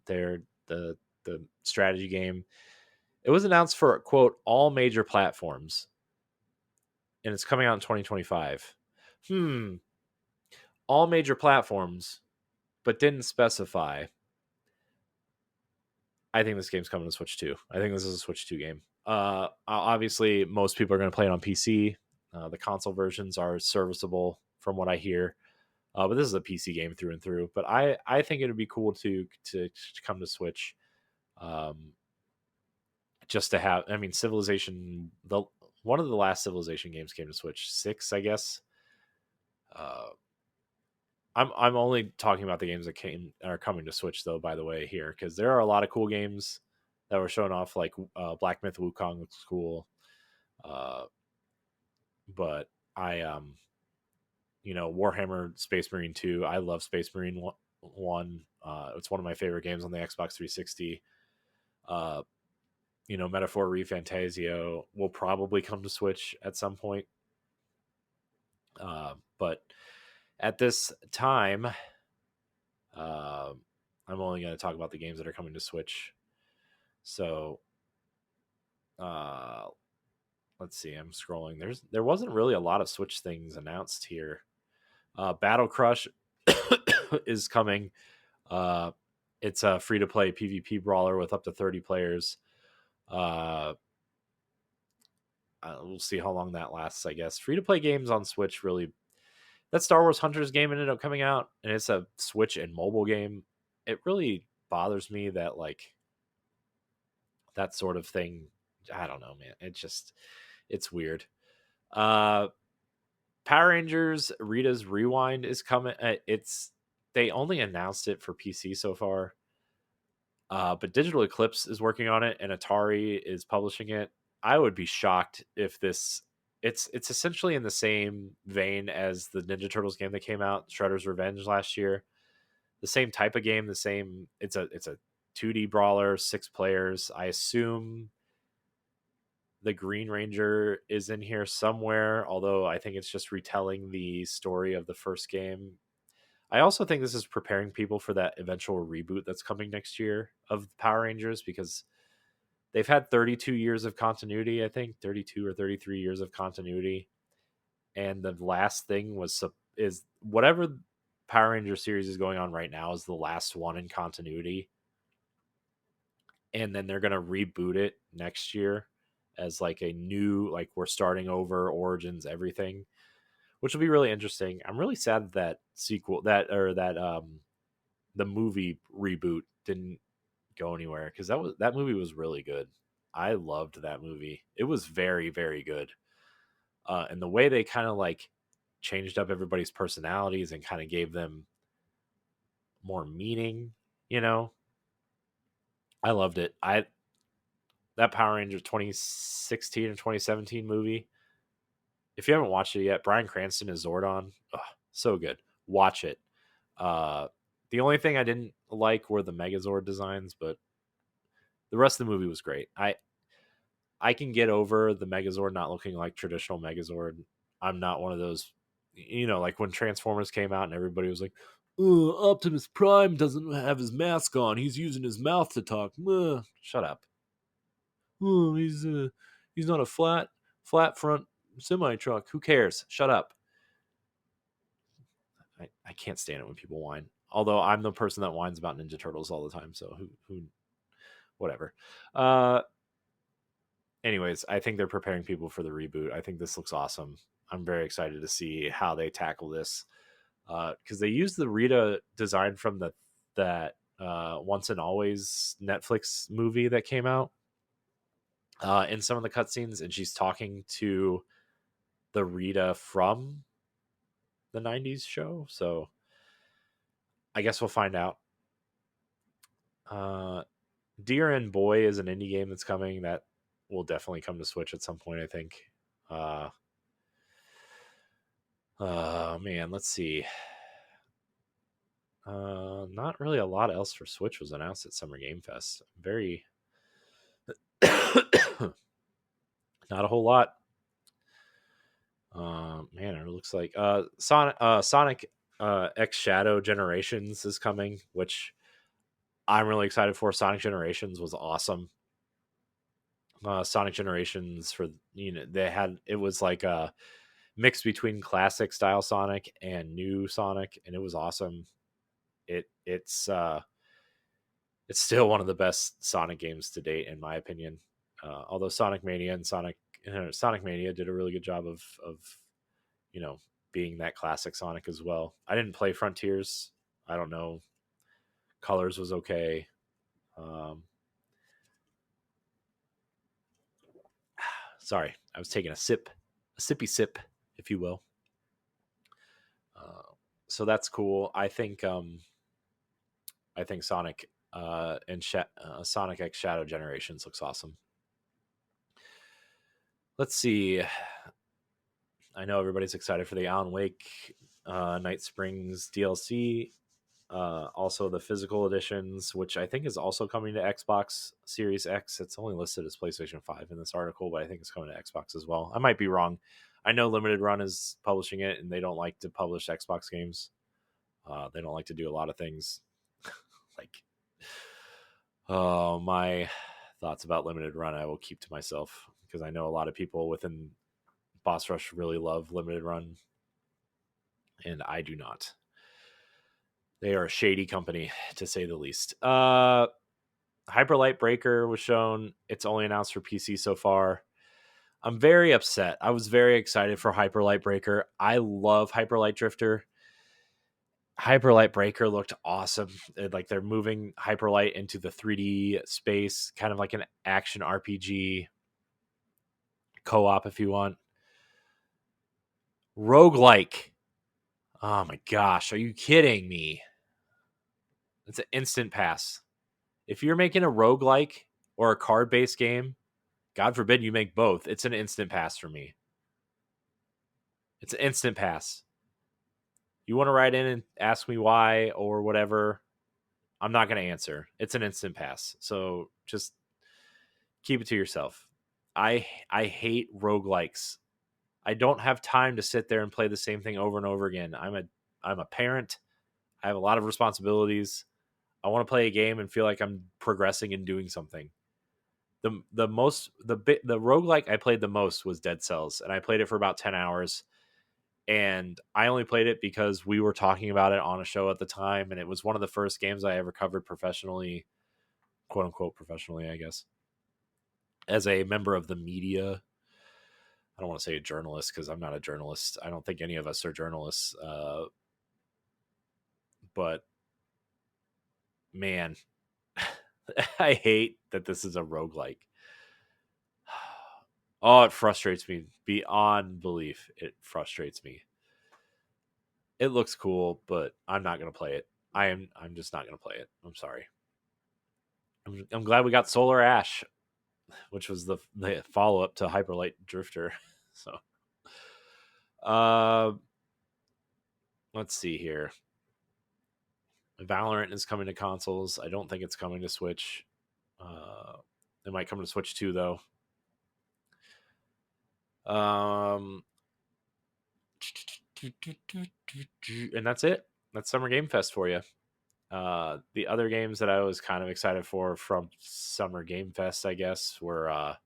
they're the strategy game. It was announced for quote all major platforms, and it's coming out in 2025. All major platforms, but didn't specify. I think this game's coming to Switch 2. I think this is a Switch 2 game. Obviously, most people are going to play it on PC. The console versions are serviceable, from what I hear. But this is a PC game through and through. But I think it would be cool to come to Switch. Just to have, I mean, Civilization, one of the last Civilization games came to Switch, 6, I guess. Uh, I'm only talking about the games that are coming to Switch though. By the way, here because there are a lot of cool games that were shown off, like Black Myth Wukong looks cool, uh, but Warhammer Space Marine 2. I love Space Marine 1. It's one of my favorite games on the Xbox 360. Metaphor ReFantasio will probably come to Switch at some point. But at this time, I'm only going to talk about the games that are coming to Switch. So, let's see. I'm scrolling. There wasn't really a lot of Switch things announced here. Battle Crush is coming. It's a free to play PvP brawler with up to 30 players. We'll see how long that lasts, I guess. Free to play games on Switch really. That Star Wars Hunters game ended up coming out, and it's a Switch and mobile game. It really bothers me that that sort of thing. I don't know, man. It's weird. Power Rangers Rita's Rewind is coming. They only announced it for PC so far. But Digital Eclipse is working on it, and Atari is publishing it. I would be shocked if it's essentially in the same vein as the Ninja Turtles game that came out, Shredder's Revenge, last year. The same type of game, it's a 2D brawler, 6 players. I assume the Green Ranger is in here somewhere, although I think it's just retelling the story of the first game. I also think this is preparing people for that eventual reboot that's coming next year of Power Rangers, because they've had 32 years of continuity, I think 32 or 33 years of continuity. And the last thing is whatever Power Ranger series is going on right now is the last one in continuity. And then they're going to reboot it next year as like a new, like we're starting over, Origins, everything, which will be really interesting. I'm really sad that the movie reboot didn't go anywhere, because that movie was really good. I loved that movie. It was very, very good. And the way they kind of like changed up everybody's personalities and kind of gave them more meaning, you know, I loved it. That Power Rangers 2016 or 2017 movie. If you haven't watched it yet, Bryan Cranston is Zordon. Ugh, so good. Watch it. The only thing I didn't like were the Megazord designs, but the rest of the movie was great. I can get over the Megazord not looking like traditional Megazord. I'm not one of those, like when Transformers came out and everybody was like, Optimus Prime doesn't have his mask on. He's using his mouth to talk. Shut up. Oh, he's not a flat front semi truck. Who cares? Shut up. I can't stand it when people whine. Although I'm the person that whines about Ninja Turtles all the time, so who whatever. Uh Anyways, I think they're preparing people for the reboot. I think this looks awesome. I'm very excited to see how they tackle this. Because they used the Rita design from that Once and Always Netflix movie that came out in some of the cutscenes, and she's talking to the Rita from the '90s show. So I guess we'll find out. Uh, Dear and Boy is an indie game that's coming that will definitely come to Switch at some point. I think. Man, let's see. Not really a lot else for Switch was announced at Summer Game Fest. Very, not a whole lot. Man, it looks like Sonic X Shadow Generations is coming, which I'm really excited for. Sonic Generations was awesome. Sonic Generations it was like a mix between classic style Sonic and new Sonic, and it was awesome. It's still one of the best Sonic games to date, in my opinion. Although Sonic Mania and Sonic Mania did a really good job of you know being that classic Sonic as well. I didn't play Frontiers. I don't know. Colors was okay. Sorry, I was taking a sippy sip, if you will. So that's cool. I think Sonic Sonic X Shadow Generations looks awesome. Let's see. I know everybody's excited for the Alan Wake Night Springs DLC. Also, the physical editions, which I think is also coming to Xbox Series X. It's only listed as PlayStation 5 in this article, but I think it's coming to Xbox as well. I might be wrong. I know Limited Run is publishing it, and they don't like to publish Xbox games. They don't like to do a lot of things. Like, oh, my thoughts about Limited Run I will keep to myself, because I know a lot of people within Boss Rush really love Limited Run, and I do not. They are a shady company, to say the least. Hyper Light Breaker was shown. It's only announced for PC so far. I'm very upset. I was very excited for Hyper Light Breaker. I love Hyper Light Drifter. Hyper Light Breaker looked awesome. Like they're moving Hyper Light into the 3D space, kind of like an action RPG co-op if you want. Roguelike. Oh my gosh, are you kidding me? It's an instant pass. If you're making a roguelike or a card-based game, God forbid you make both, it's an instant pass for me. It's an instant pass. You want to write in and ask me why or whatever, I'm not going to answer. It's an instant pass. So just keep it to yourself. I hate roguelikes. I don't have time to sit there and play the same thing over and over again. I'm a parent. I have a lot of responsibilities. I want to play a game and feel like I'm progressing and doing something. The roguelike I played the most was Dead Cells, and I played it for about 10 hours. And I only played it because we were talking about it on a show at the time, and it was one of the first games I ever covered professionally, quote unquote professionally, I guess, as a member of the media. I don't want to say a journalist because I'm not a journalist. I don't think any of us are journalists. But man, I hate that this is a roguelike. Oh, it frustrates me beyond belief. It frustrates me. It looks cool, but I'm not going to play it. I'm just not going to play it. I'm sorry. I'm glad we got Solar Ash, which was the follow up to Hyper Light Drifter. So, let's see here. Valorant is coming to consoles. I don't think it's coming to Switch. It might come to Switch too, though. And that's it. that's Summer Game Fest for you. The other games that I was kind of excited for from Summer Game Fest, I guess, were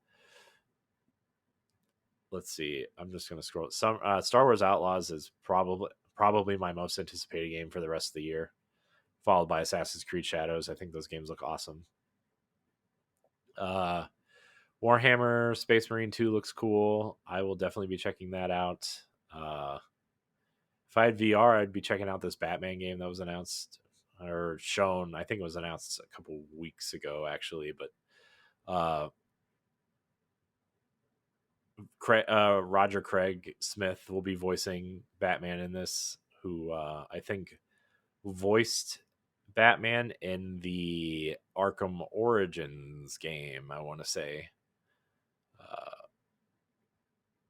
let's see. I'm just gonna scroll. Some Star Wars Outlaws is probably my most anticipated game for the rest of the year, followed by Assassin's Creed Shadows. I think those games look awesome. Uh, Warhammer Space Marine 2 looks cool. I will definitely be checking that out. Uh, if I had VR, I'd be checking out this Batman game that was announced or shown. I think it was announced a couple weeks ago, actually. But Roger Craig Smith will be voicing Batman in this, who I think voiced Batman in the Arkham Origins game, I want to say. Uh,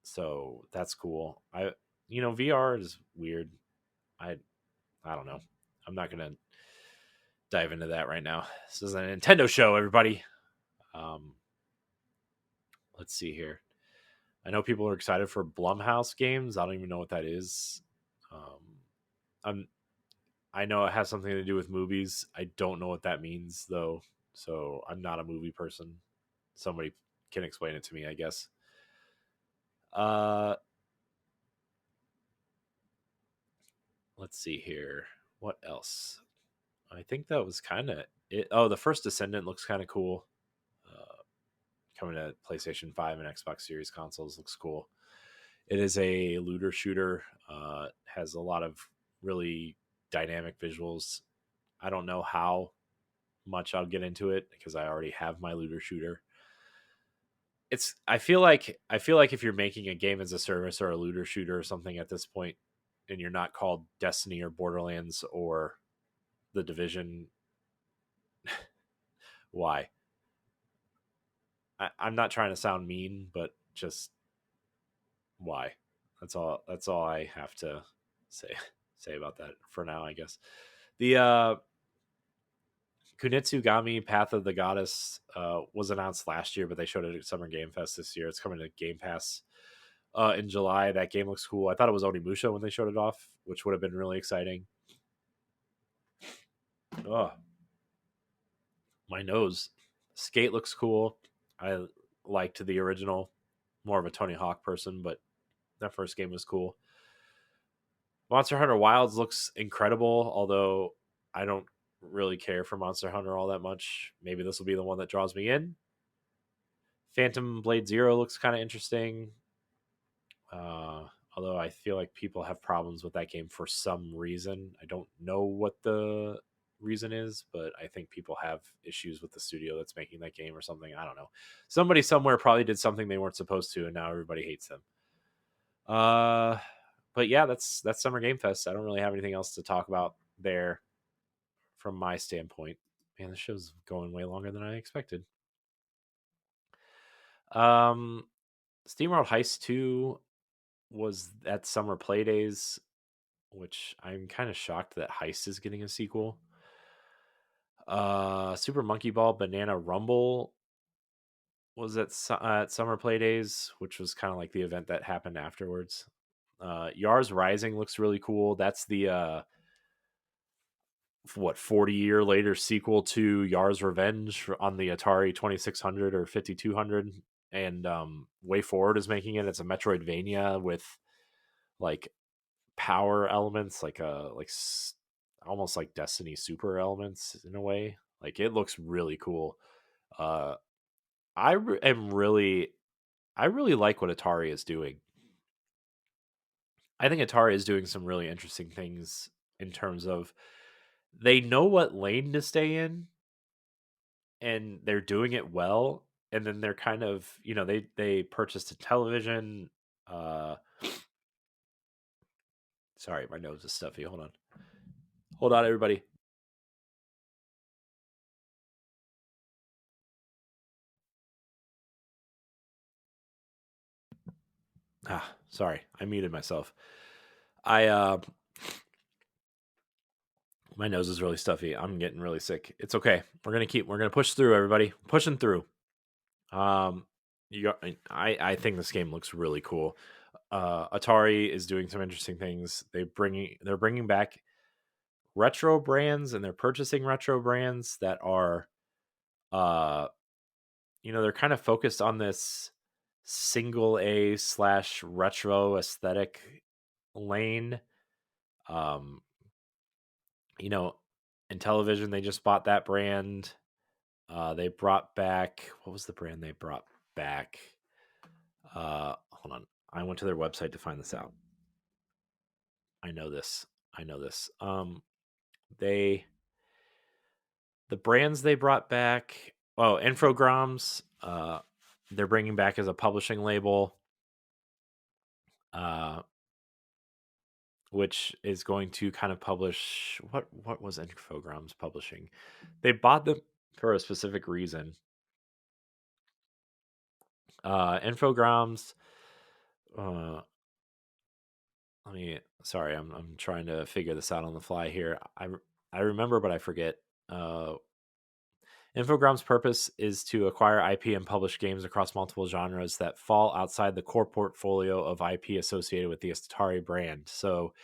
so that's cool. VR is weird. I I don't know. I'm not gonna dive into that right now. This is a Nintendo show, everybody. Um, let's see here. I know people are excited for Blumhouse games. I don't even know what that is. Um, I'm I know it has something to do with movies. I don't know what that means though. So I'm not a movie person. Somebody can explain it to me, I guess. Uh, let's see here. What else? I think that was kind of it. Oh, the First Descendant looks kind of cool. Uh, coming to PlayStation 5 and Xbox Series consoles looks cool. It is a looter shooter. Has a lot of really dynamic visuals. I don't know how much I'll get into it because I already have my looter shooter. I feel like if you're making a game as a service or a looter shooter or something at this point, and you're not called Destiny or Borderlands or the Division, why? I'm not trying to sound mean, but just why? That's all I have to say say about that for now, I guess. The Kunitsugami Path of the Goddess was announced last year, but they showed it at Summer Game Fest this year. It's coming to Game Pass in July. That game looks cool. I thought it was Onimusha when they showed it off, which would have been really exciting. Oh, my nose. Skate looks cool. I liked the original. More of a Tony Hawk person, but that first game was cool. Monster Hunter Wilds looks incredible, although I don't really care for Monster Hunter all that much. Maybe this will be the one that draws me in. Phantom Blade Zero looks kind of interesting. Uh, Although I feel like people have problems with that game for some reason. I don't know what the reason is, but I think people have issues with the studio that's making that game or something. I don't know. Somebody somewhere probably did something they weren't supposed to, and now everybody hates them. Uh, but yeah, that's Summer Game Fest. I don't really have anything else to talk about there from my standpoint. Man, the show's going way longer than I expected. Um, SteamWorld Heist 2 was at Summer Playdays, which I'm kind of shocked that Heist is getting a sequel. Super Monkey Ball Banana Rumble was at Summer Playdays, which was kind of like the event that happened afterwards. Yars Rising looks really cool. That's the 40-year later sequel to Yars Revenge on the Atari 2600 or 5200, and Way Forward is making it. It's a Metroidvania with like power elements, almost like Destiny Super elements in a way. Like it looks really cool. Uh, am really, I really like what Atari is doing. I think Atari is doing some really interesting things in terms of they know what lane to stay in, and they're doing it well. And then they're kind of, they purchased a television. Uh, Sorry, my nose is stuffy. Hold on, everybody. Sorry, I muted myself. I My nose is really stuffy. I'm getting really sick. It's okay. We're gonna push through, everybody. Pushing through. Um you got, I think this game looks really cool. Atari is doing some interesting things. They're bringing back retro brands, and they're purchasing retro brands that are, uh, they're kind of focused on this single A slash retro aesthetic lane. Um, you know, in television, they just bought that brand. They brought back, what was the brand they brought back? Hold on. I went to their website to find this out. I know this. I know this. They the brands they brought back. Oh, Infogrames. They're bringing back as a publishing label, uh, which is going to kind of publish what was Infogrames publishing? They bought them for a specific reason. Infogrames. Uh, Sorry, I'm trying to figure this out on the fly here. I remember, but I forget. Uh, Infogram's purpose is to acquire IP and publish games across multiple genres that fall outside the core portfolio of IP associated with the Atari brand. So,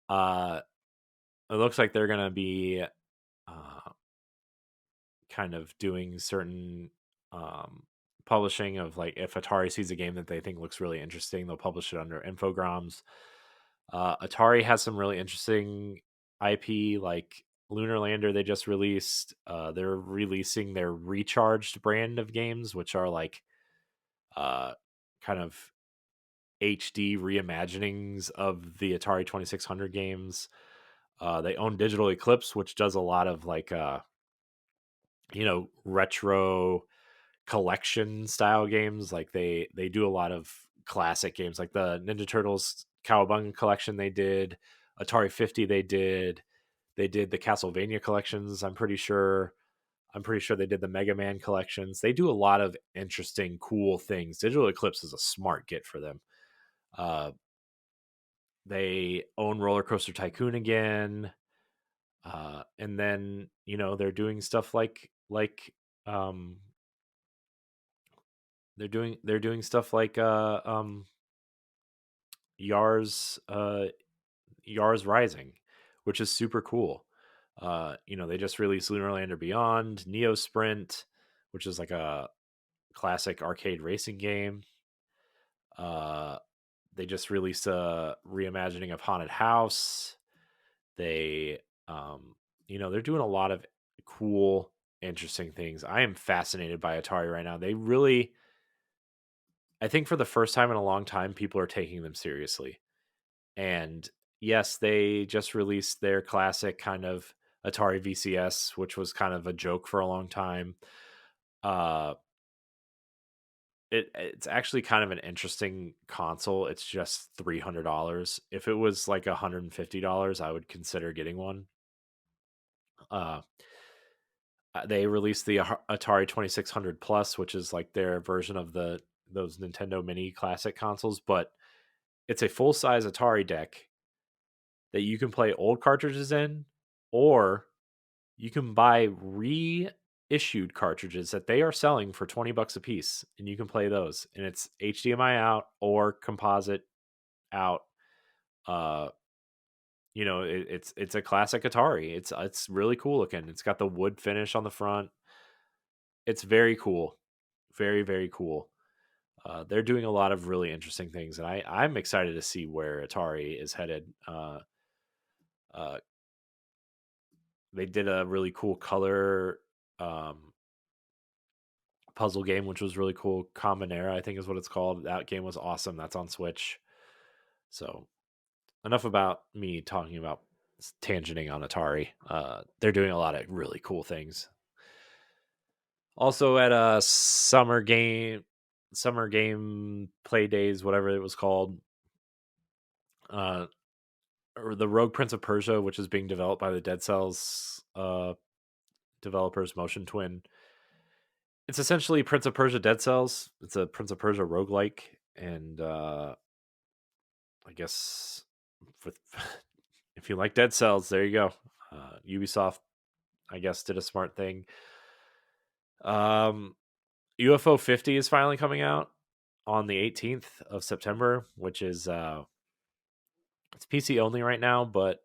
uh, it looks like they're going to be uh, kind of doing certain publishing of, like, if Atari sees a game that they think looks really interesting, they'll publish it under Infogrames. Atari has some really interesting IP, like Lunar Lander. They just released. They're releasing their Recharged brand of games, which are like uh, kind of HD reimaginings of the Atari 2600 games. They own Digital Eclipse, which does a lot of, like, retro collection style games. Like, they do a lot of classic games, like the Ninja Turtles Cowabunga collection. They did Atari 50. They did the Castlevania collections. I'm pretty sure they did the Mega Man collections. They do a lot of interesting, cool things. Digital Eclipse is a smart get for them. uh they own Roller Coaster Tycoon again. And then, they're doing stuff like um they're doing stuff like Yars Yars Rising, which is super cool. They just released Lunar Lander Beyond, Neo Sprint, which is like a classic arcade racing game. Uh, they just released a reimagining of Haunted House. They, they're doing a lot of cool, interesting things. I am fascinated by Atari right now. They really, I think for the first time in a long time, people are taking them seriously. And yes, they just released their classic kind of Atari VCS, which was kind of a joke for a long time. Uh, it's actually kind of an interesting console. It's just $300. If it was like $150, I would consider getting one. Uh, they released the Atari 2600 Plus, which is like their version of those Nintendo Mini Classic consoles, but it's a full size Atari deck that you can play old cartridges in, or you can buy reissued cartridges that they are selling for $20 a piece, and you can play those. And it's HDMI out or composite out. Uh, it's a classic Atari. It's really cool looking. It's got the wood finish on the front. It's very cool, very, very cool. They're doing a lot of really interesting things, and I'm excited to see where Atari is headed. Uh, they did a really cool color um, puzzle game, which was really cool. Combinera, I think, is what it's called. That game was awesome. That's on Switch. So, enough about me talking about tangenting on Atari. They're doing a lot of really cool things. Also, at a summer game play days, whatever it was called, uh, or the Rogue Prince of Persia, which is being developed by the Dead Cells developers, Motion Twin. It's essentially Prince of Persia Dead Cells. It's a Prince of Persia roguelike, and I guess for, if you like Dead Cells, there you go. Ubisoft, I guess, did a smart thing. Um, UFO 50 is finally coming out on the 18th of September, which is it's PC only right now, but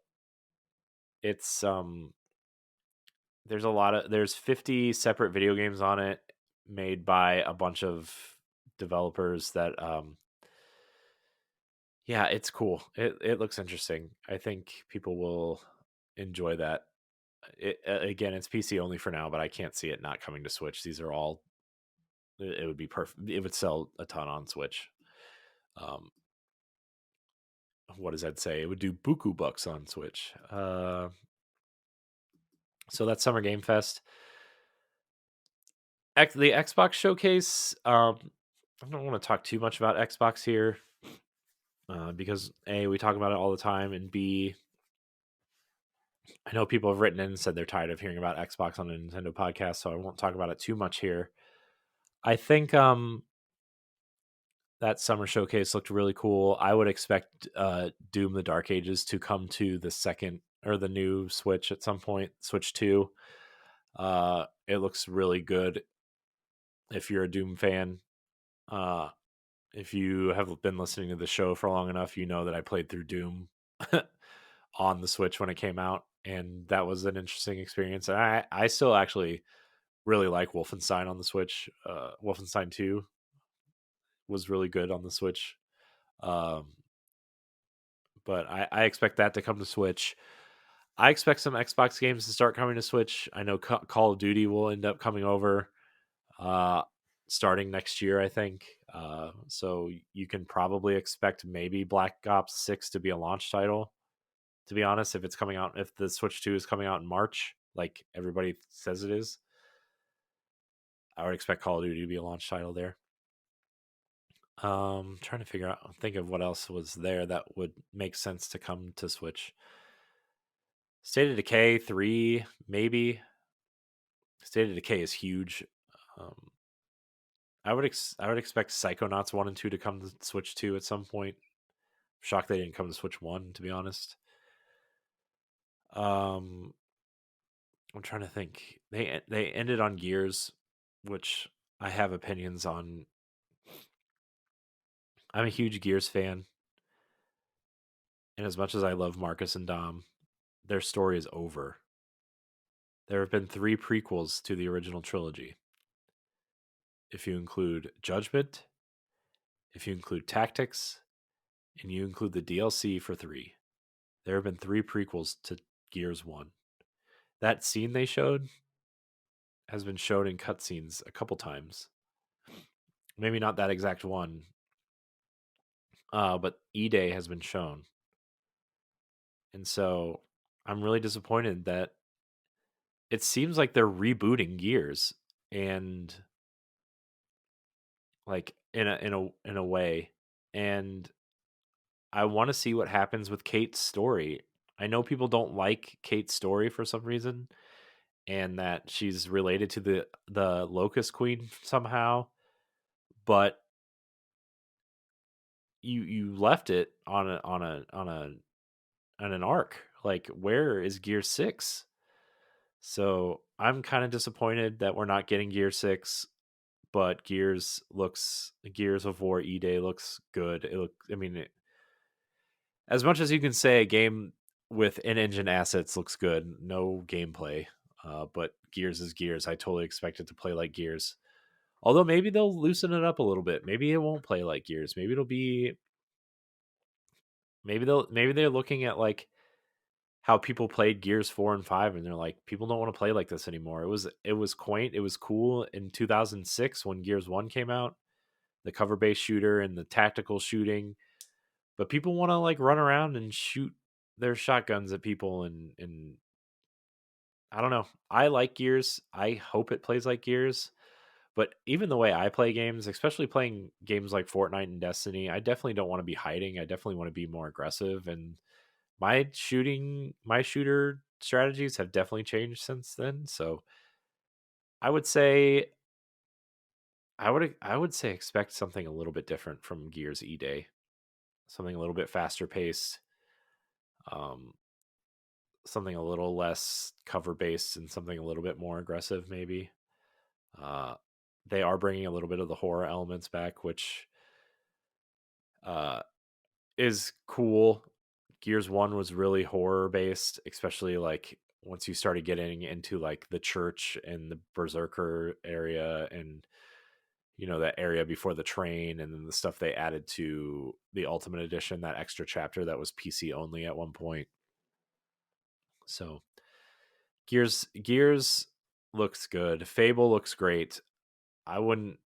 It's there's 50 separate video games on it made by a bunch of developers that yeah, it's cool. It looks interesting. I think people will enjoy that. Again, it's PC only for now, but I can't see it not coming to Switch. These are all it would be perfect. It would sell a ton on Switch. Um, what does that say? It would do buku bucks on Switch. So that's Summer Game Fest. The Xbox showcase. I don't want to talk too much about Xbox here because A, we talk about it all the time, and B, I know people have written in and said they're tired of hearing about Xbox on a Nintendo podcast, so I won't talk about it too much here. I think that summer showcase looked really cool. I would expect Doom: The Dark Ages to come to the second or the new Switch at some point, Switch 2. It looks really good if you're a Doom fan. Uh, if you have been listening to the show for long enough, you know that I played through Doom on the Switch when it came out, and that was an interesting experience. And I still actually really like Wolfenstein on the Switch. Wolfenstein 2 was really good on the Switch. Um, but I expect that to come to Switch. I expect some Xbox games to start coming to Switch. I know Call of Duty will end up coming over uh, starting next year, I think. So you can probably expect maybe Black Ops 6 to be a launch title. To be honest, if it's coming out, if the Switch 2 is coming out in March, like everybody says it is, I would expect Call of Duty to be a launch title there. Trying to think of what else was there that would make sense to come to Switch. State of Decay 3, maybe. State of Decay is huge. Um, I would expect Psychonauts 1 and 2 to come to Switch 2 at some point. Shocked they didn't come to Switch 1, to be honest. I'm trying to think. They ended on Gears, which I have opinions on. I'm a huge Gears fan, and as much as I love Marcus and Dom, their story is over. There have been 3 prequels to the original trilogy. If you include Judgment, if you include Tactics, and you include the DLC for 3, there have been 3 prequels to Gears 1. That scene they showed has been shown in cutscenes a couple times. Maybe not that exact one, but E-Day has been shown. And so I'm really disappointed that it seems like they're rebooting Gears and like in a way. And I want to see what happens with Kate's story. I know people don't like Kate's story for some reason, and that she's related to the Locust Queen somehow, but you left it on an arc. Like, where is Gear 6? So I'm kind of disappointed that we're not getting Gear 6, but Gears of War E-Day looks good. I mean, as much as you can say a game with in-engine assets looks good, no gameplay. But Gears is Gears. I totally expect it to play like Gears. Although maybe they'll loosen it up a little bit. Maybe it won't play like Gears. Maybe it'll be. Maybe they're looking at like how people played Gears 4 and 5, and they're like, people don't want to play like this anymore. It was quaint. It was cool in 2006 when Gears 1 came out, the cover based shooter and the tactical shooting. But people want to like run around and shoot their shotguns at people, and I don't know. I like Gears. I hope it plays like Gears. But even the way I play games, especially playing games like Fortnite and Destiny, I definitely don't want to be hiding. I definitely want to be more aggressive, and my shooter strategies have definitely changed since then. So I would say I would say expect something a little bit different from Gears E Day, something a little bit faster paced, um, something a little less cover based, and something a little bit more aggressive. Maybe uh, they are bringing a little bit of the horror elements back, which uh, is cool. Gears 1 was really horror based, especially like once you started getting into like the church and the berserker area, and that area before the train, and then the stuff they added to the ultimate edition, that extra chapter that was PC only at one point. So Gears looks good. Fable looks great. I wouldn't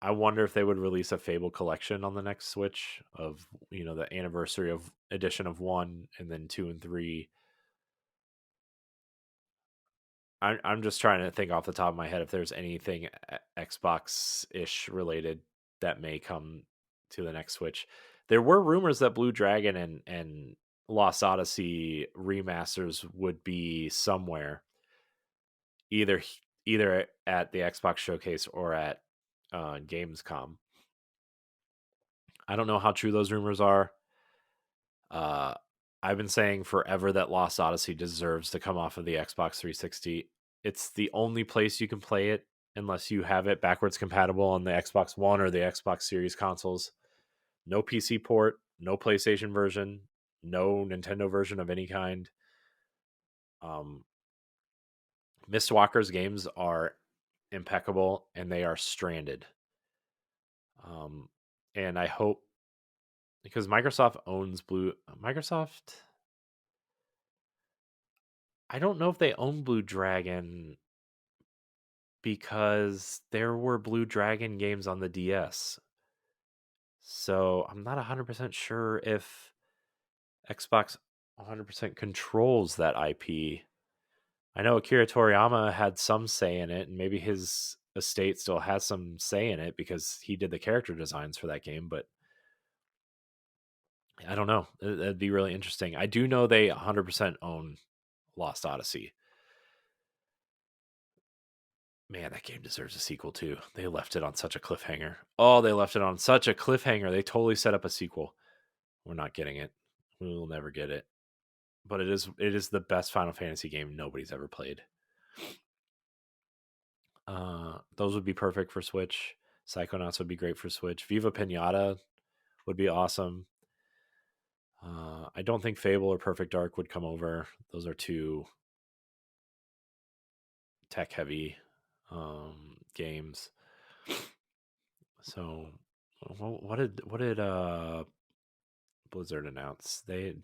I wonder if they would release a Fable collection on the next Switch of, the anniversary of edition of 1 and then 2 and 3. I'm just trying to think off the top of my head if there's anything Xbox-ish related that may come to the next Switch. There were rumors that Blue Dragon and Lost Odyssey remasters would be somewhere, either either at the Xbox showcase or at Gamescom. I don't know how true those rumors are. Uh, I've been saying forever that Lost Odyssey deserves to come off of the Xbox 360. It's the only place you can play it unless you have it backwards compatible on the Xbox One or the Xbox Series consoles. No PC port, no PlayStation version, no Nintendo version of any kind. Um, Mistwalker's games are impeccable and they are stranded. Um, and I hope, because Microsoft owns Microsoft, I don't know if they own Blue Dragon, because there were Blue Dragon games on the DS. So I'm not 100% sure if Xbox 100% controls that IP. I know Akira Toriyama had some say in it, and maybe his estate still has some say in it because he did the character designs for that game, but I don't know. That'd be really interesting. I do know they 100% own Lost Odyssey. Man, that game deserves a sequel too. They left it on such a cliffhanger. Oh, they left it on such a cliffhanger. They totally set up a sequel. We're not getting it. We will never get it. But it is the best Final Fantasy game nobody's ever played. Those would be perfect for Switch. Psychonauts would be great for Switch. Viva Pinata would be awesome. I don't think Fable or Perfect Dark would come over. Those are too tech heavy games. So, what did Blizzard announce? Maybe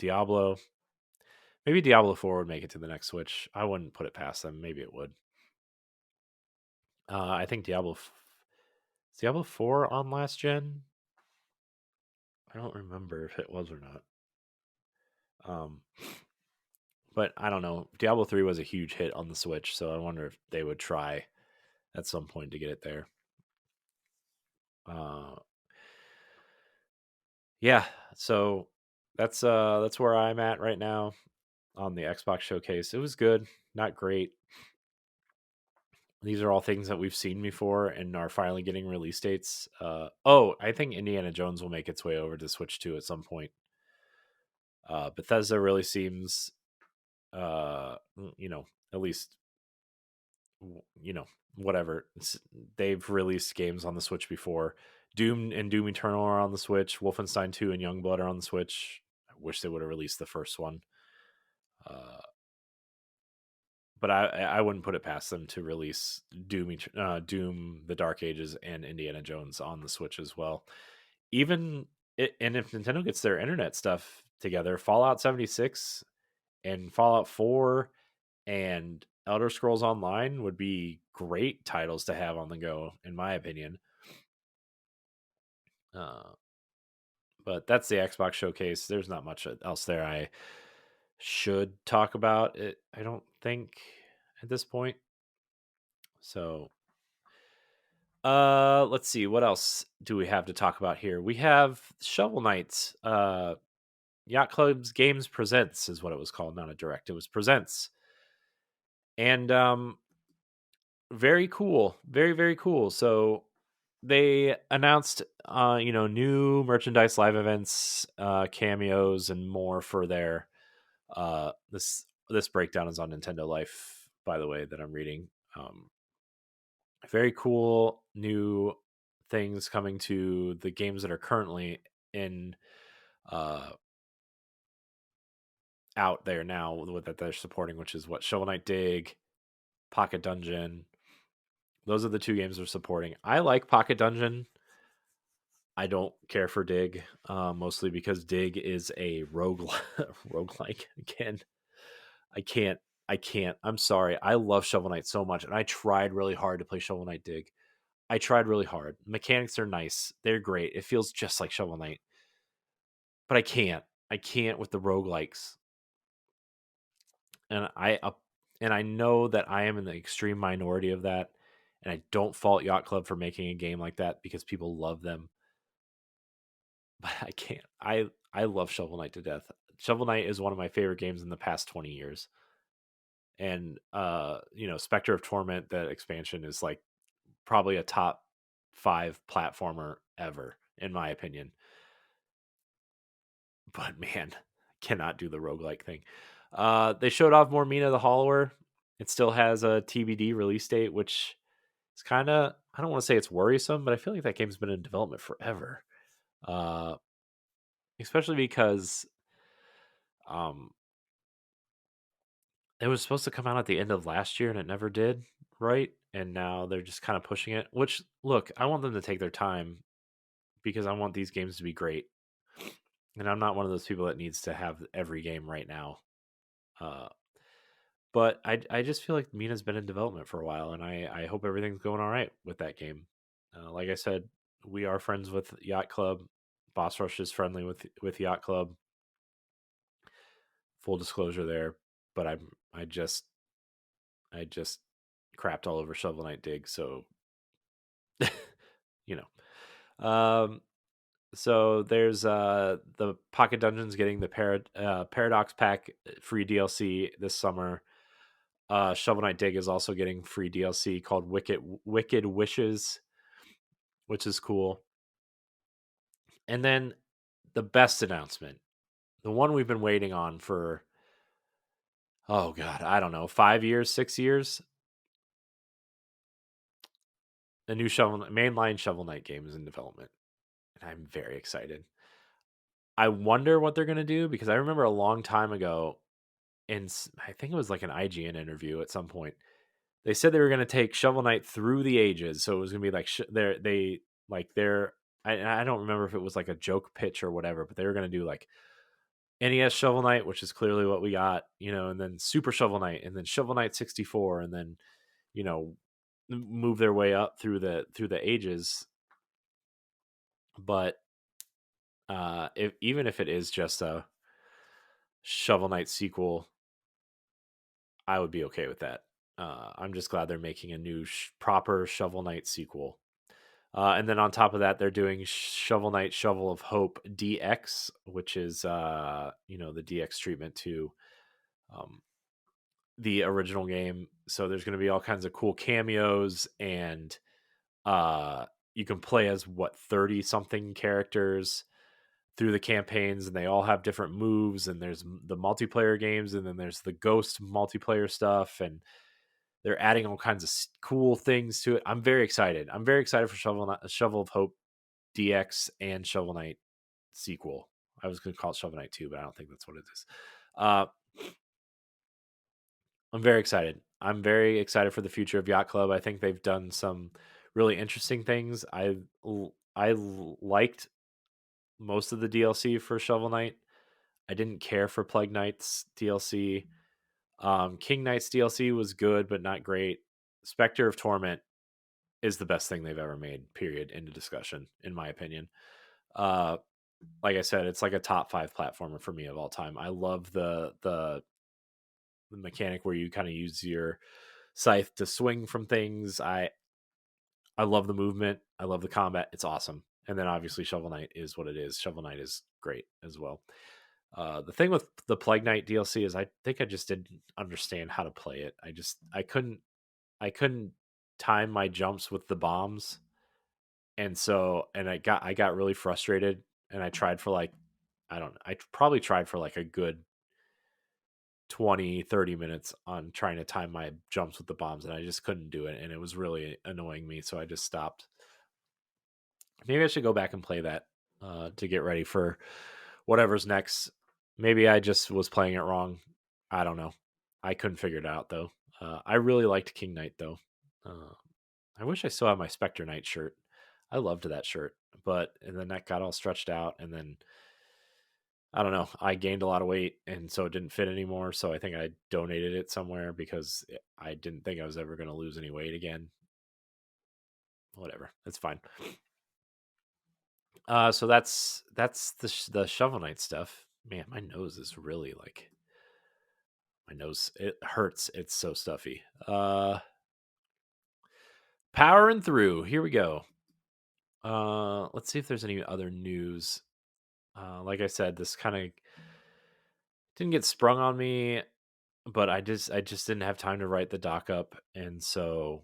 Diablo 4 would make it to the next Switch. I wouldn't put it past them. Maybe it would. I think is Diablo 4 on last gen? I don't remember if it was or not. Um, but I don't know. Diablo 3 was a huge hit on the Switch, so I wonder if they would try at some point to get it there. Uh, yeah, so that's where I'm at right now on the Xbox showcase. It was good, not great. These are all things that we've seen before and are finally getting release dates. I think Indiana Jones will make its way over to Switch 2 at some point. Bethesda really seems, at least, whatever. They've released games on the Switch before. Doom and Doom Eternal are on the Switch. Wolfenstein 2 and Youngblood are on the Switch. I wish they would have released the first one. Uh, but I wouldn't put it past them to release Doom, The Dark Ages, and Indiana Jones on the Switch as well. And if Nintendo gets their internet stuff together, Fallout 76 and Fallout 4 and Elder Scrolls Online would be great titles to have on the go, in my opinion. Uh, but that's the Xbox showcase. There's not much else there I should talk about. I don't think at this point. So, let's see, what else do we have to talk about here? We have Shovel Knight. Yacht Club Games Presents is what it was called, not a direct. It was Presents, and very cool, very very cool. So they announced, new merchandise, live events, cameos, and more for their. This breakdown is on Nintendo Life, by the way, that I'm reading. Very cool new things coming to the games that are currently in out there now that they're supporting, which is what Shovel Knight Dig, Pocket Dungeon. Those are the 2 games they're supporting. I like Pocket Dungeon. I don't care for Dig, mostly because Dig is a roguelike. Again, I can't. I can't. I'm sorry. I love Shovel Knight so much, and I tried really hard to play Shovel Knight Dig. I tried really hard. Mechanics are nice. They're great. It feels just like Shovel Knight. But I can't. I can't with the roguelikes. And I know that I am in the extreme minority of that. And I don't fault Yacht Club for making a game like that because people love them. But I can't. I love Shovel Knight to death. Shovel Knight is one of my favorite games in the past 20 years. And Spectre of Torment, that expansion is like probably a top 5 platformer ever, in my opinion. But man, cannot do the roguelike thing. They showed off more Mina the Hollower. It still has a TBD release date, which is kind of, I don't want to say it's worrisome, but I feel like that game's been in development forever. Uh, Especially because um, it was supposed to come out at the end of last year and it never did, right? And now they're just kind of pushing it, which, look, I want them to take their time because I want these games to be great. And I'm not one of those people that needs to have every game right now. Uh, but I just feel like Mina's been in development for a while, and I hope everything's going all right with that game. Like I said, we are friends with Yacht Club. Boss Rush is friendly with Yacht Club. Full disclosure there, but I just crapped all over Shovel Knight Dig, so you know. So there's the Pocket Dungeons getting the Paradox Pack free DLC this summer. Shovel Knight Dig is also getting free DLC called Wicked Wishes, which is cool. And then the best announcement, the one we've been waiting on for, oh god, I don't know, 5 years, 6 years. A new mainline Shovel Knight game is in development, and I'm very excited. I wonder what they're gonna do because I remember a long time ago, and I think it was like an IGN interview at some point. They said they were going to take Shovel Knight through the ages, so it was going to be like they're I don't remember if it was like a joke pitch or whatever, but they were going to do like NES Shovel Knight, which is clearly what we got, and then Super Shovel Knight, and then Shovel Knight 64, and then you know move their way up through the ages. But even if it is just a Shovel Knight sequel, I would be okay with that. I'm just glad they're making a new proper Shovel Knight sequel. And then on top of that, they're doing Shovel Knight Shovel of Hope DX, which is the DX treatment to um, the original game. So there's going to be all kinds of cool cameos, and you can play as 30 something characters through the campaigns, and they all have different moves. And there's the multiplayer games, and then there's the Ghost multiplayer stuff, and they're adding all kinds of cool things to it. I'm very excited. I'm very excited for Shovel of Hope DX and Shovel Knight sequel. I was going to call it Shovel Knight 2, but I don't think that's what it is. I'm very excited. I'm very excited for the future of Yacht Club. I think they've done some really interesting things. I liked most of the DLC for Shovel Knight. I didn't care for Plague Knight's DLC. King Knight's DLC was good, but not great. Spectre of Torment is the best thing they've ever made, period. End of discussion, in my opinion. Like I said, it's like a top 5 platformer for me of all time. I love the mechanic where you kind of use your scythe to swing from things. I love the movement. I love the combat. It's awesome. And then obviously Shovel Knight is what it is. Shovel Knight is great as well. The thing with the Plague Knight DLC is I think I just didn't understand how to play it. I couldn't time my jumps with the bombs. And I got really frustrated, and I tried for like, I don't know, I probably tried for like a good 20-30 minutes on trying to time my jumps with the bombs, and I just couldn't do it, and it was really annoying me, so I just stopped. Maybe I should go back and play that to get ready for whatever's next. Maybe I just was playing it wrong. I don't know. I couldn't figure it out though. I really liked King Knight though. Uh, I wish I still had my Spectre Knight shirt. I loved that shirt, but and the neck got all stretched out, and then I don't know. I gained a lot of weight, and so it didn't fit anymore. So I think I donated it somewhere because I didn't think I was ever going to lose any weight again. Whatever, it's fine. So that's the Shovel Knight stuff. Man, my nose is really like my nose. It hurts. It's so stuffy. Powering through. Here we go. Let's see if there's any other news. Like I said, this kind of didn't get sprung on me, but I just didn't have time to write the doc up, and so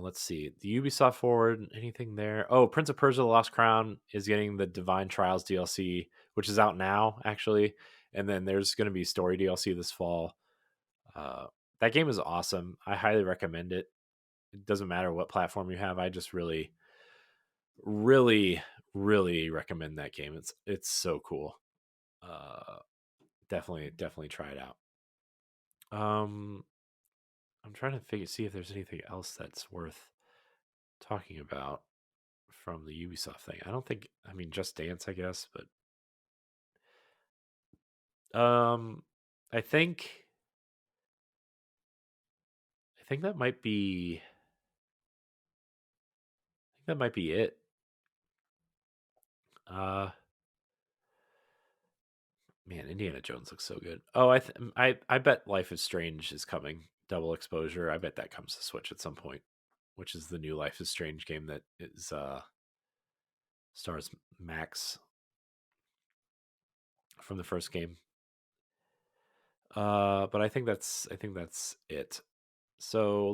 let's see the Ubisoft forward. Anything there? Oh, Prince of Persia: The Lost Crown is getting the Divine Trials DLC, which is out now actually, and then there's going to be story DLC this fall. Uh, that game is awesome. I highly recommend it. It doesn't matter what platform you have. I just really, really, really recommend that game. It's so cool. Uh, definitely try it out. Um, I'm trying to see if there's anything else that's worth talking about from the Ubisoft thing. I don't think. I mean, Just Dance, I guess, but I think I think that might be. I think that might be it. Uh, Man, Indiana Jones looks so good. Oh, I bet Life is Strange is coming. Double exposure. I bet that comes to Switch at some point, which is the new Life is Strange game that is stars Max from the first game. But I think that's it. So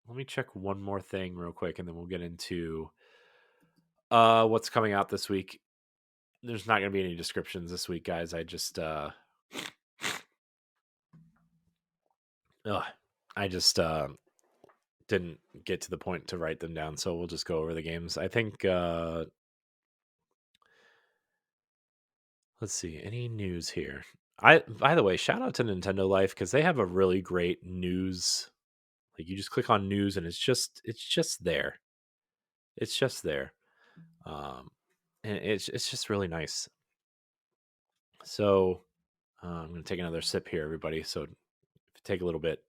let me check one more thing real quick, and then we'll get into what's coming out this week. There's not going to be any descriptions this week, guys. Ugh, I just didn't get to the point to write them down, so we'll just go over the games. I think let's see, any news here. I By the way, shout out to Nintendo Life because they have a really great news. Like you just click on news and it's just there. It's just there. Um and it's just really nice. So I'm gonna take another sip here, everybody. So if you take a little bit,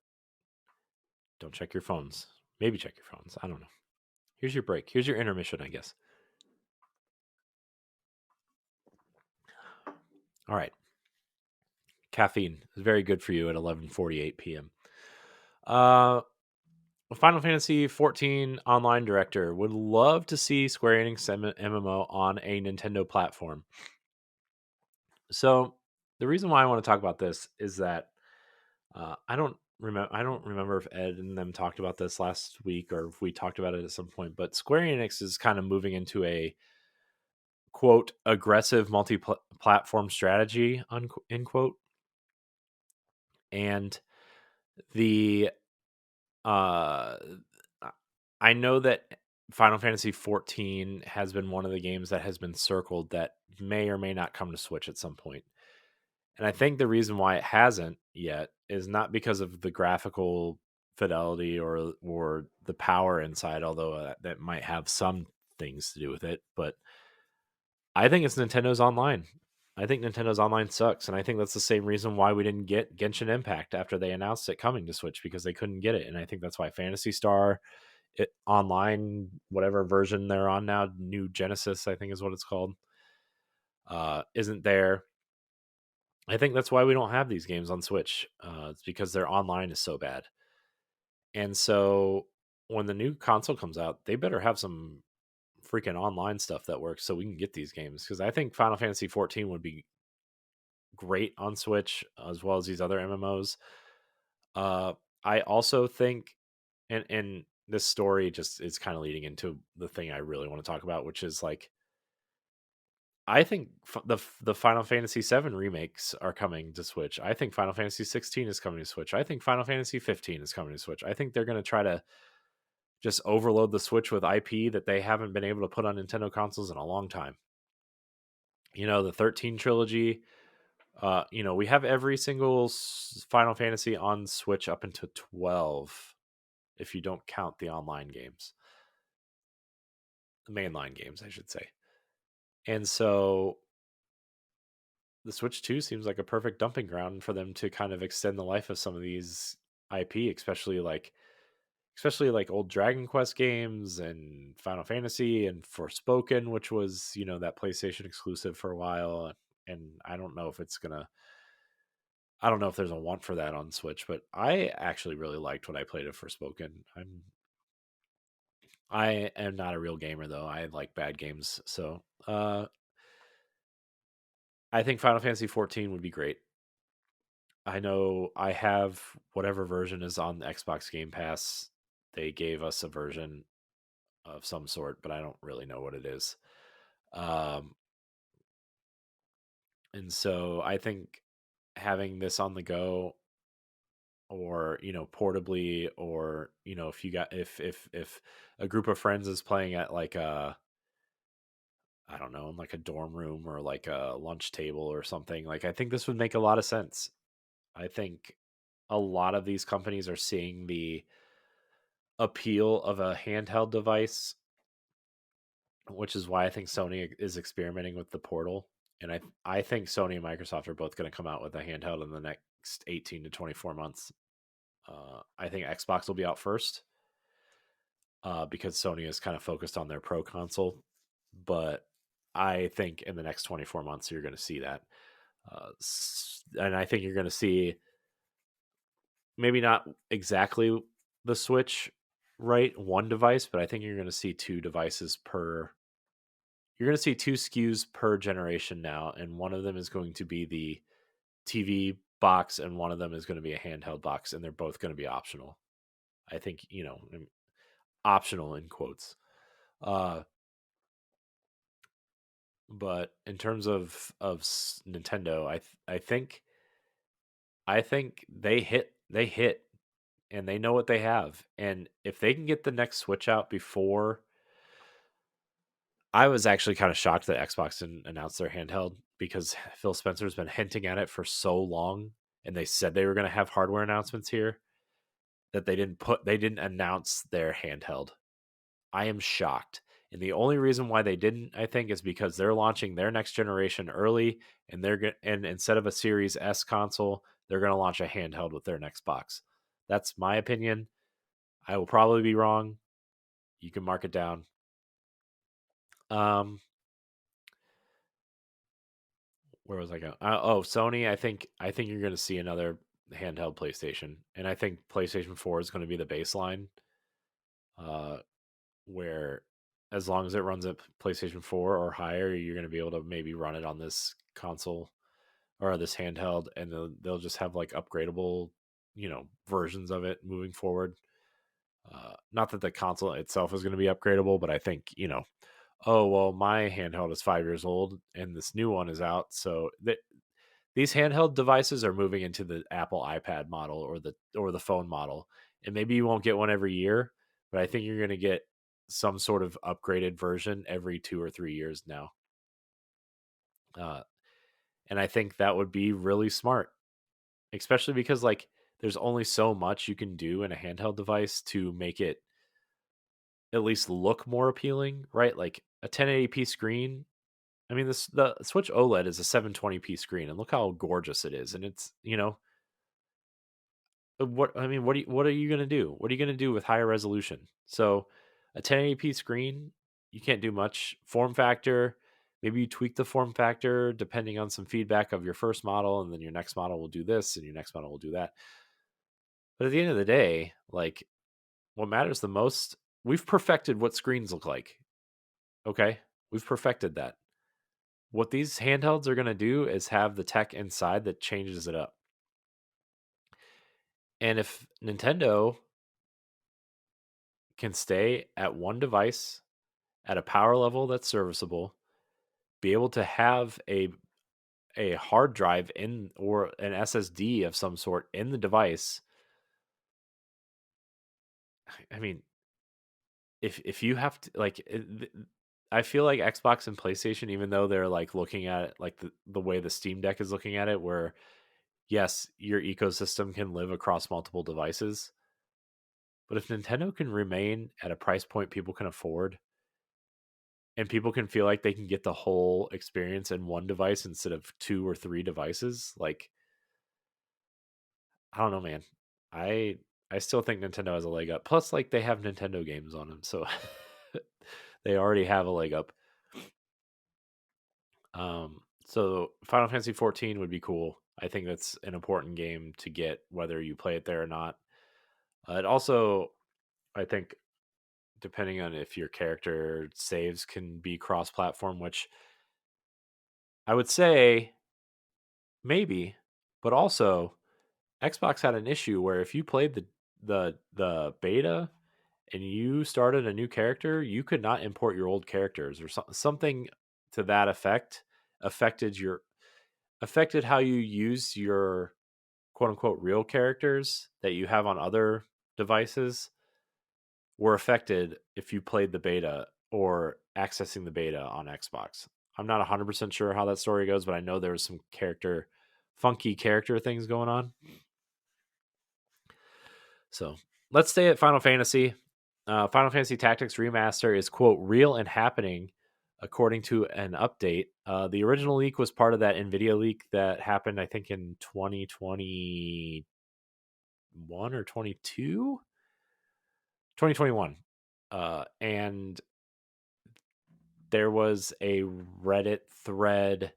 don't check your phones. Maybe check your phones. I don't know. Here's your break. Here's your intermission, I guess. All right. Caffeine is very good for you at 11:48 p.m. Uh, Final Fantasy 14 online director would love to see Square Enix MMO on a Nintendo platform. So the reason why I want to talk about this is that I don't remember. I don't remember if Ed and them talked about this last week or if we talked about it at some point. But Square Enix is kind of moving into a quote aggressive multi-platform strategy end quote, and the uh I know that Final Fantasy 14 has been one of the games that has been circled that may or may not come to Switch at some point. And I think the reason why it hasn't yet is not because of the graphical fidelity or the power inside, although that might have some things to do with it, but I think it's Nintendo's online. I think Nintendo's online sucks, and I think that's the same reason why we didn't get Genshin Impact after they announced it coming to Switch because they couldn't get it, and I think that's why Fantasy Star online, whatever version they're on now, New Genesis, I think is what it's called, isn't there. I think that's why we don't have these games on Switch. It's because their online is so bad, and so when the new console comes out, they better have some freaking online stuff that works so we can get these games because I think Final Fantasy 14 would be great on Switch as well as these other MMOs. Uh, I also think, and this story just is kind of leading into the thing I really want to talk about, which is like I think the Final Fantasy 7 remakes are coming to Switch. I think Final Fantasy 16 is coming to Switch. I think Final Fantasy 15 is coming to Switch. I think they're going to try to just overload the Switch with IP that they haven't been able to put on Nintendo consoles in a long time. The 13 trilogy. We have every single Final Fantasy on Switch up into 12, if you don't count the online games, the mainline games, I should say. And so the Switch 2 seems like a perfect dumping ground for them to kind of extend the life of some of these IP, especially like old Dragon Quest games and Final Fantasy and Forspoken, which was, that PlayStation exclusive for a while. And I don't know if there's a want for that on Switch, but I actually really liked what I played of Forspoken. I am not a real gamer though. I like bad games. So I think Final Fantasy 14 would be great. I know I have whatever version is on the Xbox Game Pass. They gave us a version of some sort, but I don't really know what it is. Um, and so I think having this on the go, or portably, or if you got if a group of friends is playing at like a, I don't know, in like a dorm room or like a lunch table or something, like I think this would make a lot of sense. I think a lot of these companies are seeing the appeal of a handheld device, which is why I think Sony is experimenting with the Portal. And I think Sony and Microsoft are both going to come out with a handheld in the next 18 to 24 months. I think Xbox will be out first, because Sony is kind of focused on their pro console. But I think in the next 24 months, you're going to see that. And I think you're going to see maybe not exactly the Switch, right? One device, but I think you're going to see two devices per. You're going to see two SKUs per generation now, and one of them is going to be the TV box, and one of them is going to be a handheld box, and they're both going to be optional. I think, optional in quotes. Uh, but in terms of Nintendo, I think they hit, and they know what they have, and if they can get the next Switch out before. I was actually kind of shocked that Xbox didn't announce their handheld, because Phil Spencer's been hinting at it for so long, and they said they were going to have hardware announcements here, that they didn't announce their handheld. I am shocked. And the only reason why they didn't, I think, is because they're launching their next generation early, and and instead of a Series S console, they're going to launch a handheld with their next box. That's my opinion. I will probably be wrong. You can mark it down. Um, where was I going? Sony. I think you're going to see another handheld PlayStation, and I think PlayStation 4 is going to be the baseline. Uh, where as long as it runs at PlayStation 4 or higher, you're going to be able to maybe run it on this console or this handheld, and they'll just have like upgradable, versions of it moving forward. Not that the console itself is going to be upgradable, but I think, oh well, my handheld is 5 years old and this new one is out, so these handheld devices are moving into the Apple iPad model, or the phone model, and maybe you won't get one every year, but I think you're going to get some sort of upgraded version every 2 or 3 years now. Uh, and I think that would be really smart, especially because like there's only so much you can do in a handheld device to make it at least look more appealing, right? Like a 1080p screen. I mean, the Switch OLED is a 720p screen, and look how gorgeous it is. And it's, what are you going to do? What are you going to do with higher resolution? So a 1080p screen, you can't do much. Form factor, maybe you tweak the form factor depending on some feedback of your first model, and then your next model will do this and your next model will do that. But at the end of the day, like, what matters the most, we've perfected what screens look like. Okay? We've perfected that. What these handhelds are going to do is have the tech inside that changes it up. And if Nintendo can stay at one device at a power level that's serviceable, be able to have a hard drive in, or an SSD of some sort in the device. I mean, if you have to, like, I feel like Xbox and PlayStation, even though they're like looking at it like the way the Steam Deck is looking at it, where yes, your ecosystem can live across multiple devices, but if Nintendo can remain at a price point people can afford and people can feel like they can get the whole experience in one device instead of two or three devices, like I don't know, man. I I still think Nintendo has a leg up. Plus, like they have Nintendo games on them, so they already have a leg up. So Final Fantasy 14 would be cool. I think that's an important game to get, whether you play it there or not. It also, I think, depending on if your character saves can be cross-platform, which I would say maybe, but also Xbox had an issue where if you played the beta and you started a new character, you could not import your old characters or something to that effect affected your affected how you use your quote unquote real characters that you have on other devices were affected if you played the beta or accessing the beta on Xbox. I'm not 100% sure how that story goes, but I know there was some funky character things going on. So let's stay at Final Fantasy. Final Fantasy Tactics Remaster is, quote, real and happening, according to an update. The original leak was part of that NVIDIA leak that happened, I think, in 2021 or 22? 2021. And there was a Reddit thread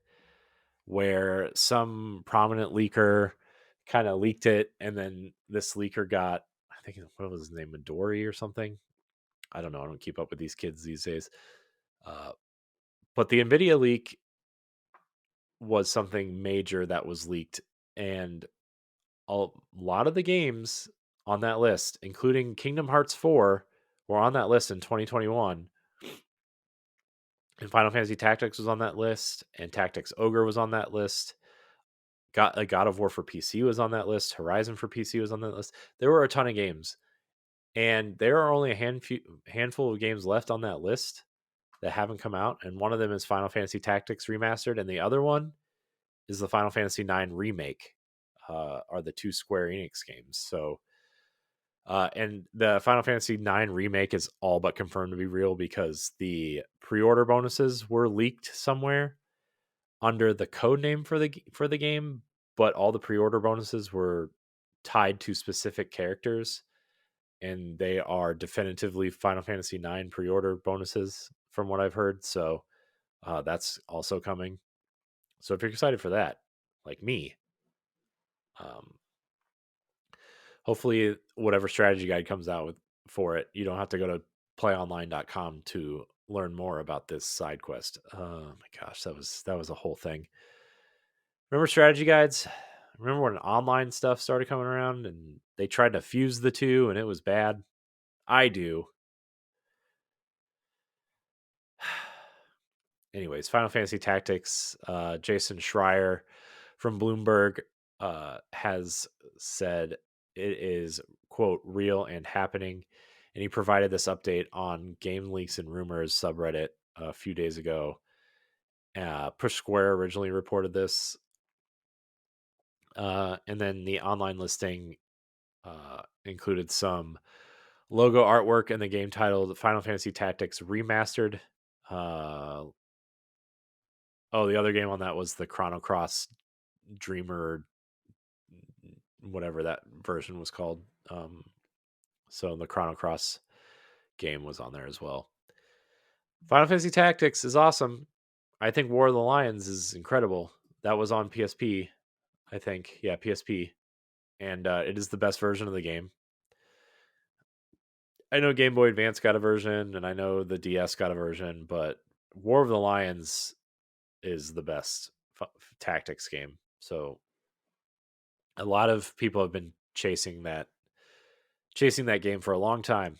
where some prominent leaker kind of leaked it, and then this leaker got, I think, what was his name, Midori or something. I don't know. I don't keep up with these kids these days. Uh, but the NVIDIA leak was something major that was leaked, and a lot of the games on that list, including Kingdom Hearts 4, were on that list in 2021. And Final Fantasy Tactics was on that list, and Tactics Ogre was on that list. God of War for PC was on that list. Horizon for PC was on that list. There were a ton of games, and there are only a handful of games left on that list that haven't come out, and one of them is Final Fantasy Tactics Remastered, and the other one is the Final Fantasy IX Remake. Are the two Square Enix games. So, and the Final Fantasy IX Remake is all but confirmed to be real because the pre-order bonuses were leaked somewhere under the code name for the game, but all the pre-order bonuses were tied to specific characters, and they are definitively Final Fantasy IX pre-order bonuses from what I've heard. So that's also coming. So if you're excited for that, like me, um, hopefully whatever strategy guide comes out with for it, you don't have to go to playonline.com to learn more about this side quest. Oh my gosh, that was a whole thing. Remember strategy guides? Remember when online stuff started coming around and they tried to fuse the two and it was bad? I do. Anyways, Final Fantasy Tactics, Jason Schreier from Bloomberg has said it is, quote, real and happening. And he provided this update on Game Leaks and Rumors subreddit a few days ago. Push Square originally reported this. And then the online listing included some logo artwork and the game titled Final Fantasy Tactics Remastered. Uh, the other game on that was the Chrono Cross Dreamer, whatever that version was called. So the Chrono Cross game was on there as well. Final Fantasy Tactics is awesome. I think War of the Lions is incredible. That was on PSP, I think. Yeah, PSP. And it is the best version of the game. I know Game Boy Advance got a version, and I know the DS got a version, but War of the Lions is the best tactics game. So a lot of people have been chasing that game for a long time.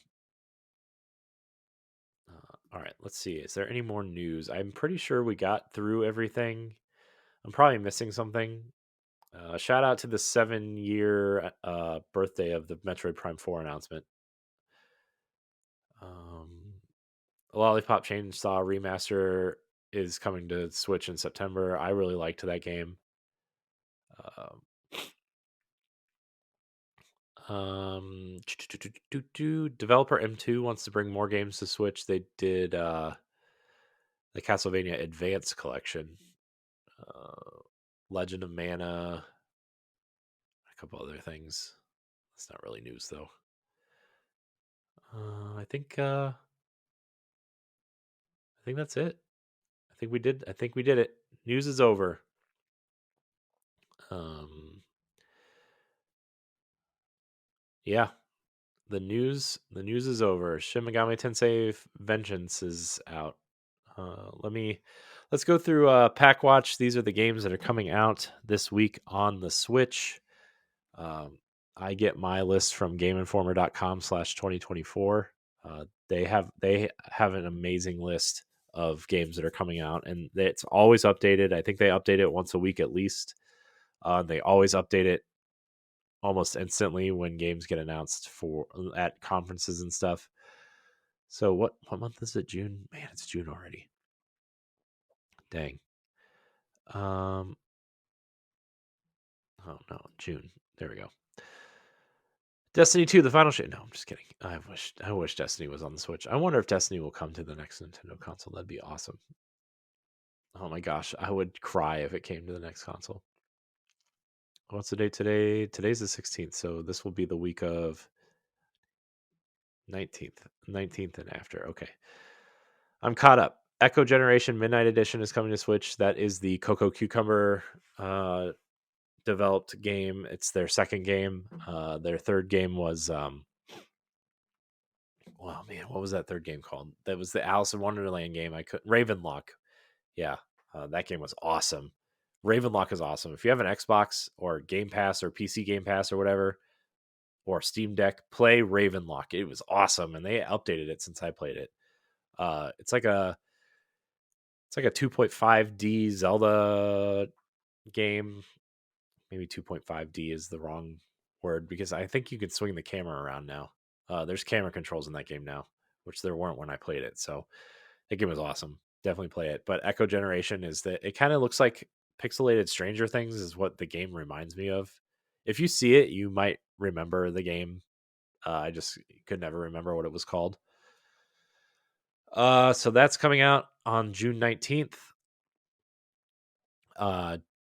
All right, let's see. Is there any more news? I'm pretty sure we got through everything. I'm probably missing something. Shout out to the 7-year birthday of the Metroid Prime 4 announcement. Lollipop Chainsaw Remaster is coming to Switch in September. I really liked that game. Developer M2 wants to bring more games to Switch. They did the Castlevania Advance Collection, Legend of Mana, a couple other things. That's not really news though. I think that's it. I think we did it. News is over. Yeah, the news is over. Shin Megami Tensei Vengeance is out. Let's go through Pack Watch. These are the games that are coming out this week on the Switch. I get my list from GameInformer.com/2024. They have an amazing list of games that are coming out, and it's always updated. I think they update it once a week at least. They always update it almost instantly when games get announced at conferences and stuff. So what month is it? June? Man, it's June already. Dang. Oh no, June. There we go. Destiny 2, the final shit. No, I'm just kidding. I wish Destiny was on the Switch. I wonder if Destiny will come to the next Nintendo console. That'd be awesome. Oh my gosh, I would cry if it came to the next console. What's the date today? Today's the 16th, so this will be the week of 19th and after. Okay. I'm caught up. Echo Generation Midnight Edition is coming to Switch. That is the Coco Cucumber developed game. It's their second game. Their third game was wow, man, what was that third game called? That was the Alice in Wonderland game. Ravenlock. Yeah, that game was awesome. Ravenlock is awesome. If you have an Xbox or Game Pass or PC Game Pass or whatever, or Steam Deck, play Ravenlock. It was awesome, and they updated it since I played it. It's like a 2.5D Zelda game. Maybe 2.5D is the wrong word because I think you can swing the camera around now. There's camera controls in that game now, which there weren't when I played it. So that game was awesome. Definitely play it. But Echo Generation is that it kind of looks like pixelated Stranger Things is what the game reminds me of. If you see it, you might remember the game. I just could never remember what it was called. So that's coming out on June 19th.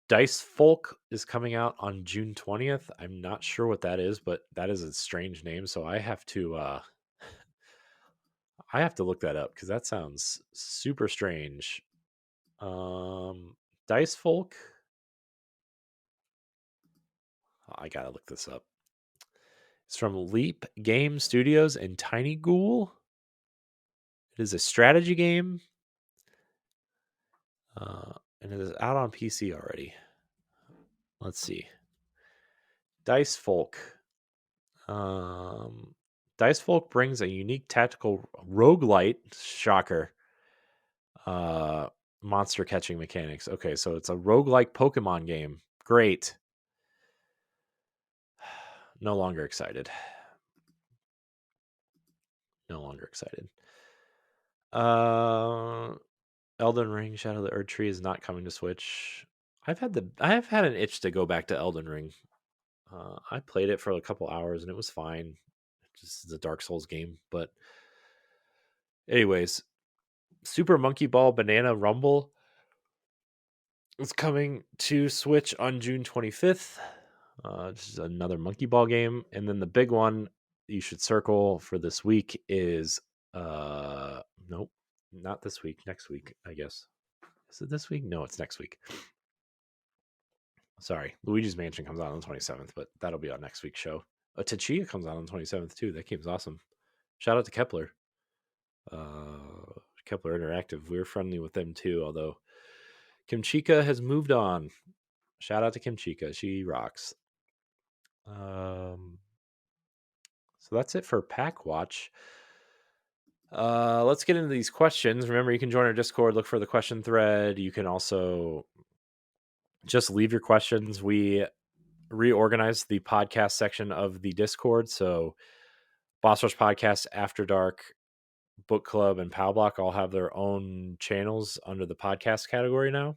Dice Folk is coming out on June 20th. I'm not sure what that is, but that is a strange name, so I have to look that up because that sounds super strange. Dice Folk. I gotta look this up. It's from Leap Game Studios and Tiny Ghoul. It is a strategy game, and it is out on PC already. Let's see. Dice Folk. Dice Folk brings a unique tactical roguelite, shocker, monster catching mechanics. Okay, so it's a roguelike Pokemon game. Great. No longer excited. No longer excited. Elden Ring Shadow of the Erd Tree is not coming to Switch. I have had an itch to go back to Elden Ring. I played it for a couple hours and it was fine. Just a Dark Souls game, but anyways, Super Monkey Ball Banana Rumble is coming to Switch on June 25th. This is another Monkey Ball game, and then the big one you should circle for this week is nope, not this week. Next week, I guess. Is it this week? No, it's next week. Sorry, Luigi's Mansion comes out on the 27th, but that'll be on next week's show. Tachia comes out on the 27th too. That game's awesome. Shout out to Kepler. Kepler Interactive. We're friendly with them too, although Kimchika has moved on. Shout out to Kimchika. She rocks. So that's it for Pack Watch. Let's get into these questions. Remember, you can join our Discord, look for the question thread. You can also just leave your questions. We reorganized the podcast section of the Discord. So Boss Rush Podcast After Dark Book Club and Pow Block all have their own channels under the podcast category now.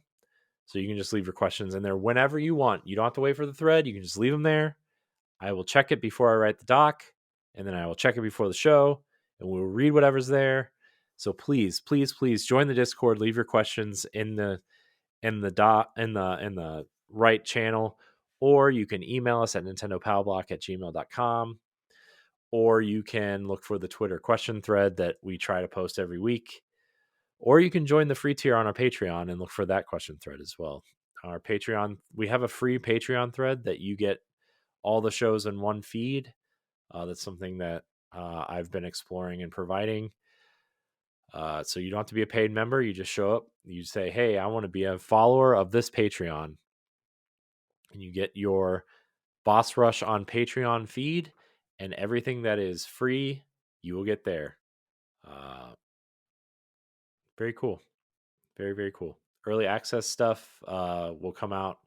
So you can just leave your questions in there whenever you want. You don't have to wait for the thread. You can just leave them there. I will check it before I write the doc, and then I will check it before the show, and we'll read whatever's there. So please, please, please join the Discord. Leave your questions in the right channel, or you can email us at nintendopowblock@gmail.com, or you can look for the Twitter question thread that we try to post every week, or you can join the free tier on our Patreon and look for that question thread as well. Our Patreon, we have a free Patreon thread that you get all the shows in one feed. That's something that I've been exploring and providing. So you don't have to be a paid member. You just show up. You say, hey, I want to be a follower of this Patreon. And you get your Boss Rush on Patreon feed, and everything that is free, you will get there. Very cool. Very, very cool. Early access stuff will come out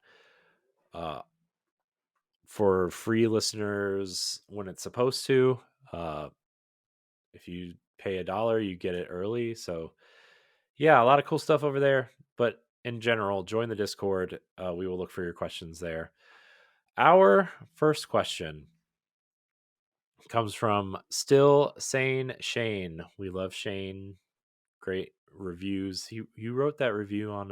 for free listeners when it's supposed to. If you pay $1, you get it early. So, yeah, a lot of cool stuff over there. But in general, join the Discord. We will look for your questions there. Our first question comes from Still Sane Shane. We love Shane. Great reviews. He wrote that review on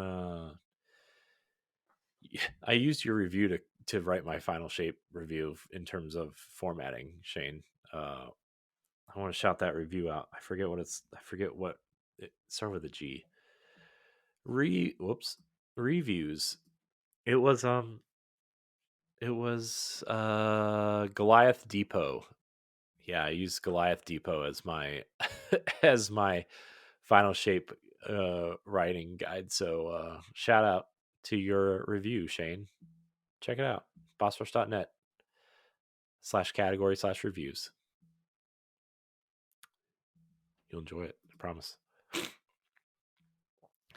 I used your review to write my final shape review in terms of formatting, Shane. I want to shout that review out. I forget what it started with a G. Reviews. It was Goliath Depot. Yeah, I used Goliath Depot as my as my final shape writing guide. So shout out to your review, Shane. Check it out. bossrush.net/category/reviews. You'll enjoy it, I promise.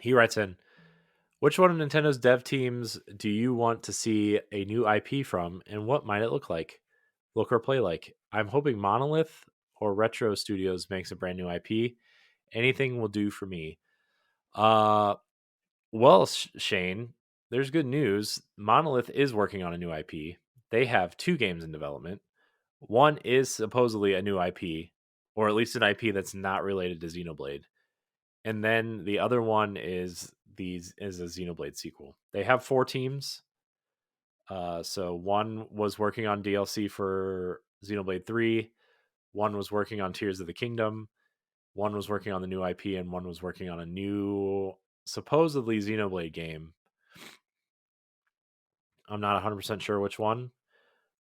He writes in, which one of Nintendo's dev teams do you want to see a new IP from, and what might it look like? Look or play like? I'm hoping Monolith or Retro Studios makes a brand new IP. Anything will do for me. Well, Shane, there's good news. Monolith is working on a new IP. They have 2 games in development. One is supposedly a new IP, or at least an IP that's not related to Xenoblade. And then the other one is a Xenoblade sequel. They have 4 teams. So one was working on DLC for Xenoblade 3, one was working on Tears of the Kingdom, one was working on the new IP, and one was working on a new supposedly Xenoblade game. I'm not 100% sure which one,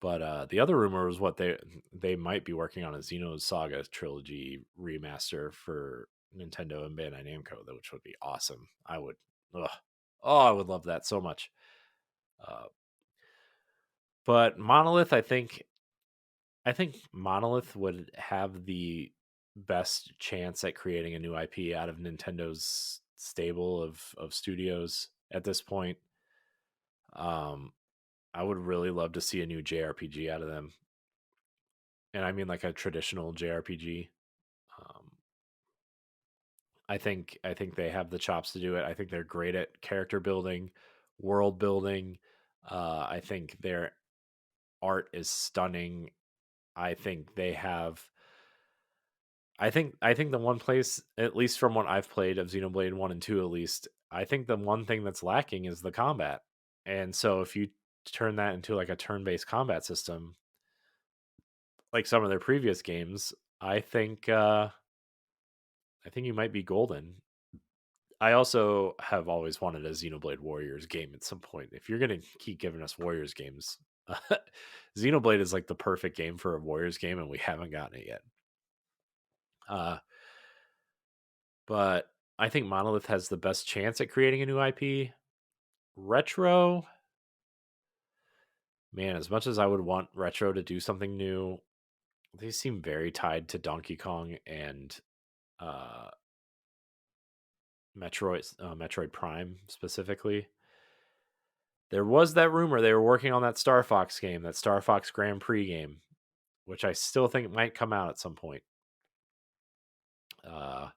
but the other rumor was what they might be working on a Xenosaga trilogy remaster for Nintendo and Bandai Namco, which would be awesome. I would love that so much. But Monolith, I think Monolith would have the best chance at creating a new IP out of Nintendo's stable of studios at this point. I would really love to see a new JRPG out of them, and I mean like a traditional JRPG. I think they have the chops to do it. I think they're great at character building, world building. I think their art is stunning. I think they have. I think the one place, at least from what I've played of Xenoblade 1 and 2 at least, I think the one thing that's lacking is the combat. And so if you turn that into like a turn-based combat system, like some of their previous games, I think you might be golden. I also have always wanted a Xenoblade Warriors game at some point. If you're going to keep giving us Warriors games, Xenoblade is like the perfect game for a Warriors game, and we haven't gotten it yet. But I think Monolith has the best chance at creating a new IP. Retro, man, as much as I would want Retro to do something new, they seem very tied to Donkey Kong and Metroid Prime specifically. There was that rumor they were working on that Star Fox game, that Star Fox Grand Prix game, which I still think might come out at some point. Uh,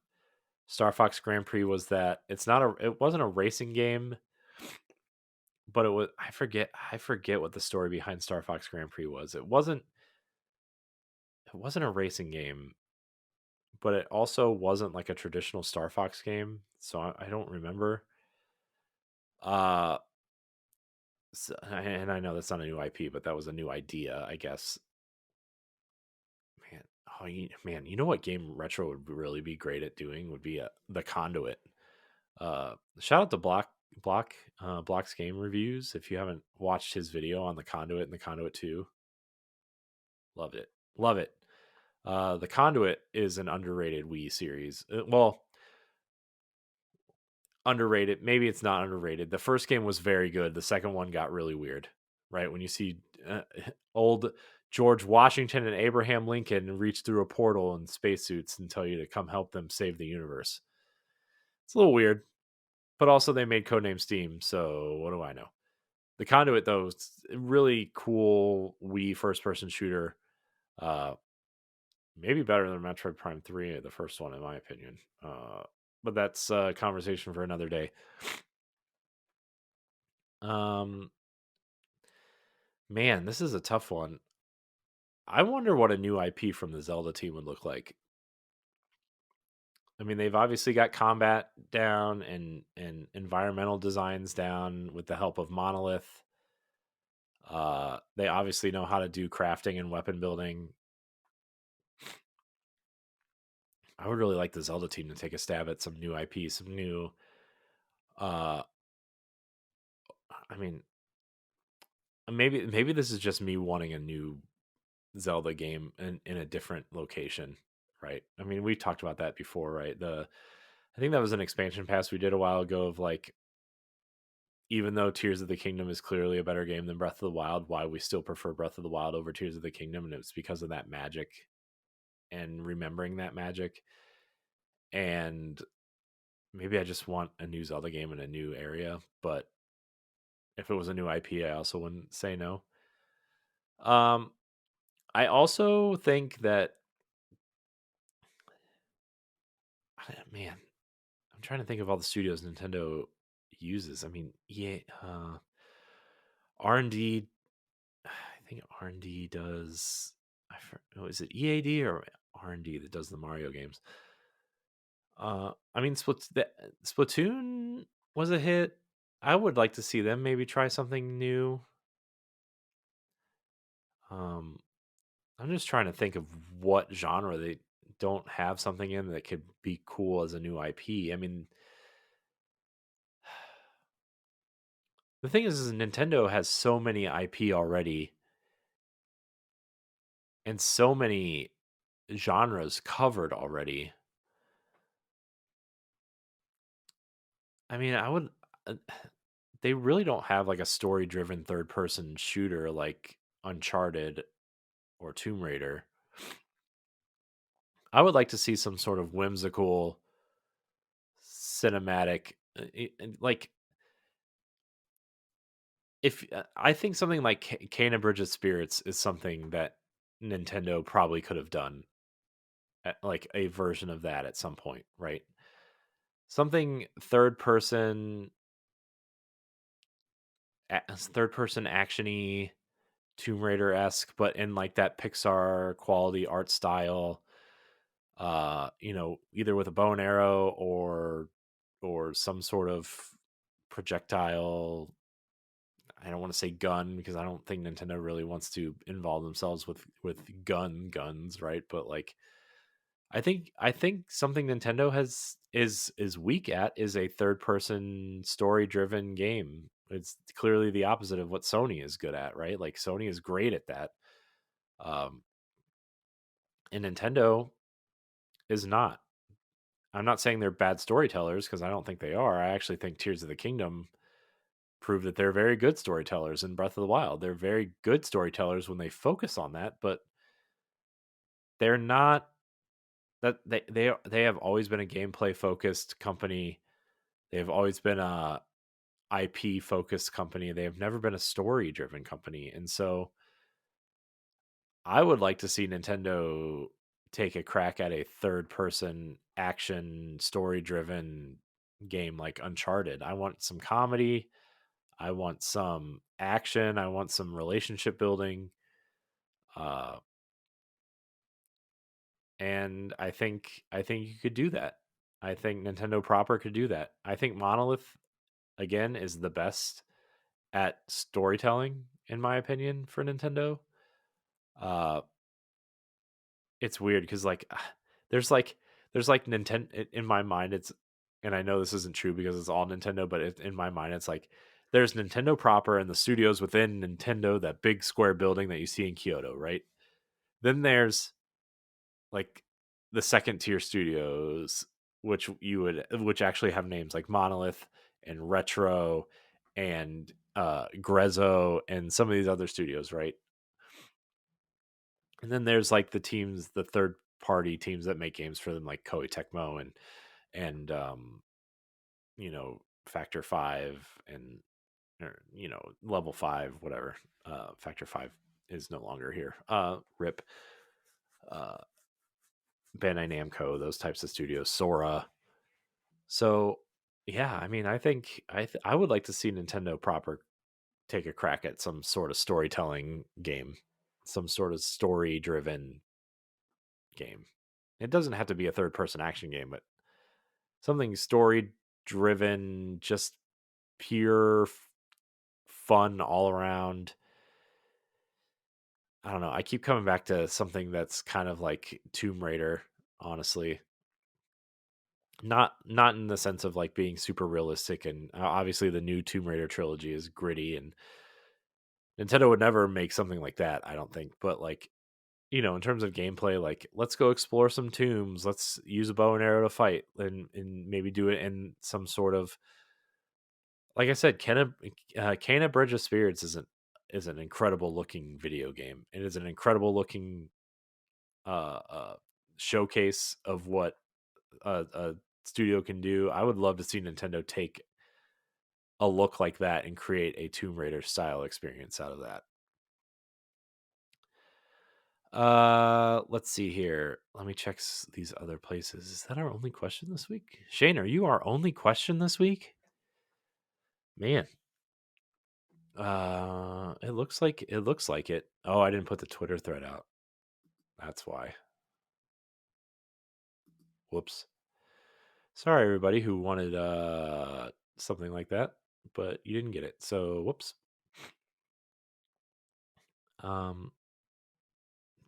Star Fox Grand Prix was that it wasn't a racing game, but it was I forget what the story behind Star Fox Grand Prix was. It wasn't a racing game, but it also wasn't like a traditional Star Fox game, so I don't remember. Uh, and I know that's not a new IP, but that was a new idea, I guess. Man, man, you know what game retro would really be great at doing would be the Conduit. Shout out to Block's game reviews. If you haven't watched his video on the Conduit and the Conduit 2, loved it, love it. The Conduit is an underrated Wii series. Well, underrated. Maybe it's not underrated. The first game was very good. The second one got really weird, right? When you see old George Washington and Abraham Lincoln reach through a portal in spacesuits and tell you to come help them save the universe. It's a little weird, but also they made Codename Steam, so what do I know? The Conduit, though, is a really cool Wii first-person shooter. Uh, Maybe better than Metroid Prime 3, the first one, in my opinion. But that's a conversation for another day. Um, Man, this is a tough one. I wonder what a new IP from the Zelda team would look like. I mean, they've obviously got combat down and environmental designs down with the help of Monolith. They obviously know how to do crafting and weapon building. I would really like the Zelda team to take a stab at some new IP, some new. Uh, I mean, maybe this is just me wanting a new Zelda game in a different location, right? I mean, we talked about that before, right? I think that was an expansion pass we did a while ago of like, even though Tears of the Kingdom is clearly a better game than Breath of the Wild, why we still prefer Breath of the Wild over Tears of the Kingdom, and it's because of that magic and remembering that magic. And maybe I just want a new Zelda game in a new area, but if it was a new IP, I also wouldn't say no. Um, I also think that, man, I'm trying to think of all the studios Nintendo uses. I mean, EA, R&D. I think R&D does. Is it EAD or R&D that does the Mario games? I mean, Splatoon was a hit. I would like to see them maybe try something new. Um, I'm just trying to think of what genre they don't have something in that could be cool as a new IP. I mean, the thing is Nintendo has so many IP already and so many genres covered already. I mean, I would. Uh, they really don't have like a story-driven third-person shooter like Uncharted or Tomb Raider. I would like to see some sort of whimsical cinematic, like if I think something like Kena Bridge of Spirits is something that Nintendo probably could have done, like a version of that at some point, right? Something third person actiony, Tomb Raider esque, but in like that Pixar quality art style. Either with a bow and arrow or some sort of projectile. I don't want to say gun because I don't think Nintendo really wants to involve themselves with guns, right? But like I think something Nintendo is weak at is a third person story driven game. It's clearly the opposite of what Sony is good at, right? Like Sony is great at that. Um and Nintendo is not. I'm not saying they're bad storytellers because I don't think they are. I actually think Tears of the Kingdom prove that they're very good storytellers in Breath of the Wild. They're very good storytellers when they focus on that, but they're not that they have always been a gameplay focused company. They have always been a IP focused company. They have never been a story driven company. And so I would like to see Nintendo take a crack at a third person action story driven game like Uncharted. I want some comedy, I want some action, I want some relationship building. Uh and I think you could do that. I think Nintendo proper could do that. I think Monolith again is the best at storytelling in my opinion for Nintendo. Uh it's weird because there's like there's like Nintendo in my mind. It's and I know this isn't true because it's all Nintendo, but in my mind it's like there's Nintendo proper and the studios within Nintendo, that big square building that you see in Kyoto, right? Then there's like the second tier studios, which actually have names like Monolith and Retro and Grezzo and some of these other studios, right? And then there's like the third party teams that make games for them, like Koei Tecmo and Factor 5 and or, Level 5, whatever. Factor 5 is no longer here. Rip. Uh, Bandai Namco, those types of studios, Sora. So, yeah, I mean, I think I would like to see Nintendo proper take a crack at some sort of storytelling game, some sort of story driven game. It doesn't have to be a third person action game, but something story driven, just pure fun all around. I don't know. I keep coming back to something that's kind of like Tomb Raider, honestly. Not in the sense of like being super realistic, and obviously the new Tomb Raider trilogy is gritty, and Nintendo would never make something like that, I don't think. But like, in terms of gameplay, like let's go explore some tombs, let's use a bow and arrow to fight, and maybe do it in some sort of, like I said, Kena Bridge of Spirits is an incredible looking video game. It is an incredible looking uh, uh, showcase of what a studio can do. I would love to see Nintendo take a look like that and create a Tomb Raider style experience out of that. Let's see here. Let me check these other places. Is that our only question this week? Shane, are you our only question this week? Man, it looks like it. Oh, I didn't put the Twitter thread out. That's why. Whoops. Sorry everybody who wanted something like that, but you didn't get it. So, whoops. Um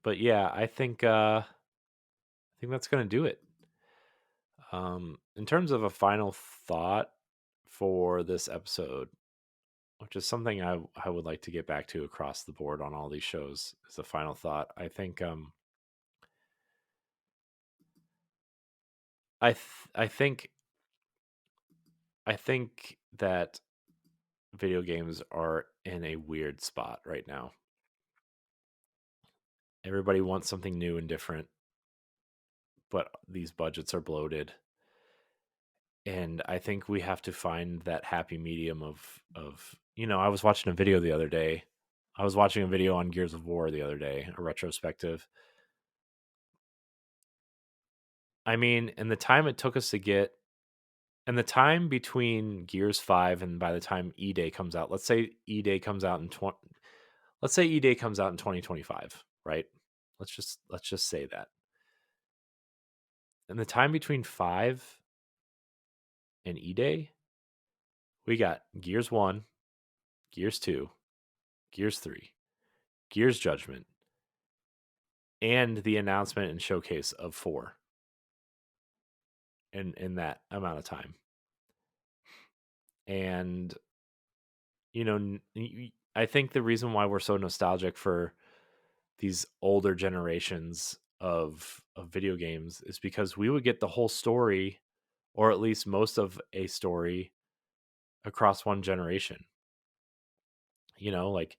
but yeah, I think that's going to do it. In terms of a final thought for this episode, which is something I would like to get back to across the board on all these shows, as a final thought, I th- I think I think that video games are in a weird spot right now. Everybody wants something new and different, but these budgets are bloated. And I think we have to find that happy medium of I was watching a video the other day. I was watching a video on Gears of War the other day, a retrospective. I mean, and the time it took us to get, and the time between Gears 5 and by the time E Day comes out, let's say E Day comes out in 2025, right? Let's just say that. And the time between 5 and E Day, we got Gears 1, Gears 2, Gears 3, Gears Judgment, and the announcement and showcase of 4 in that amount of time. And I think the reason why we're so nostalgic for these older generations of video games is because we would get the whole story, or at least most of a story, across one generation. Like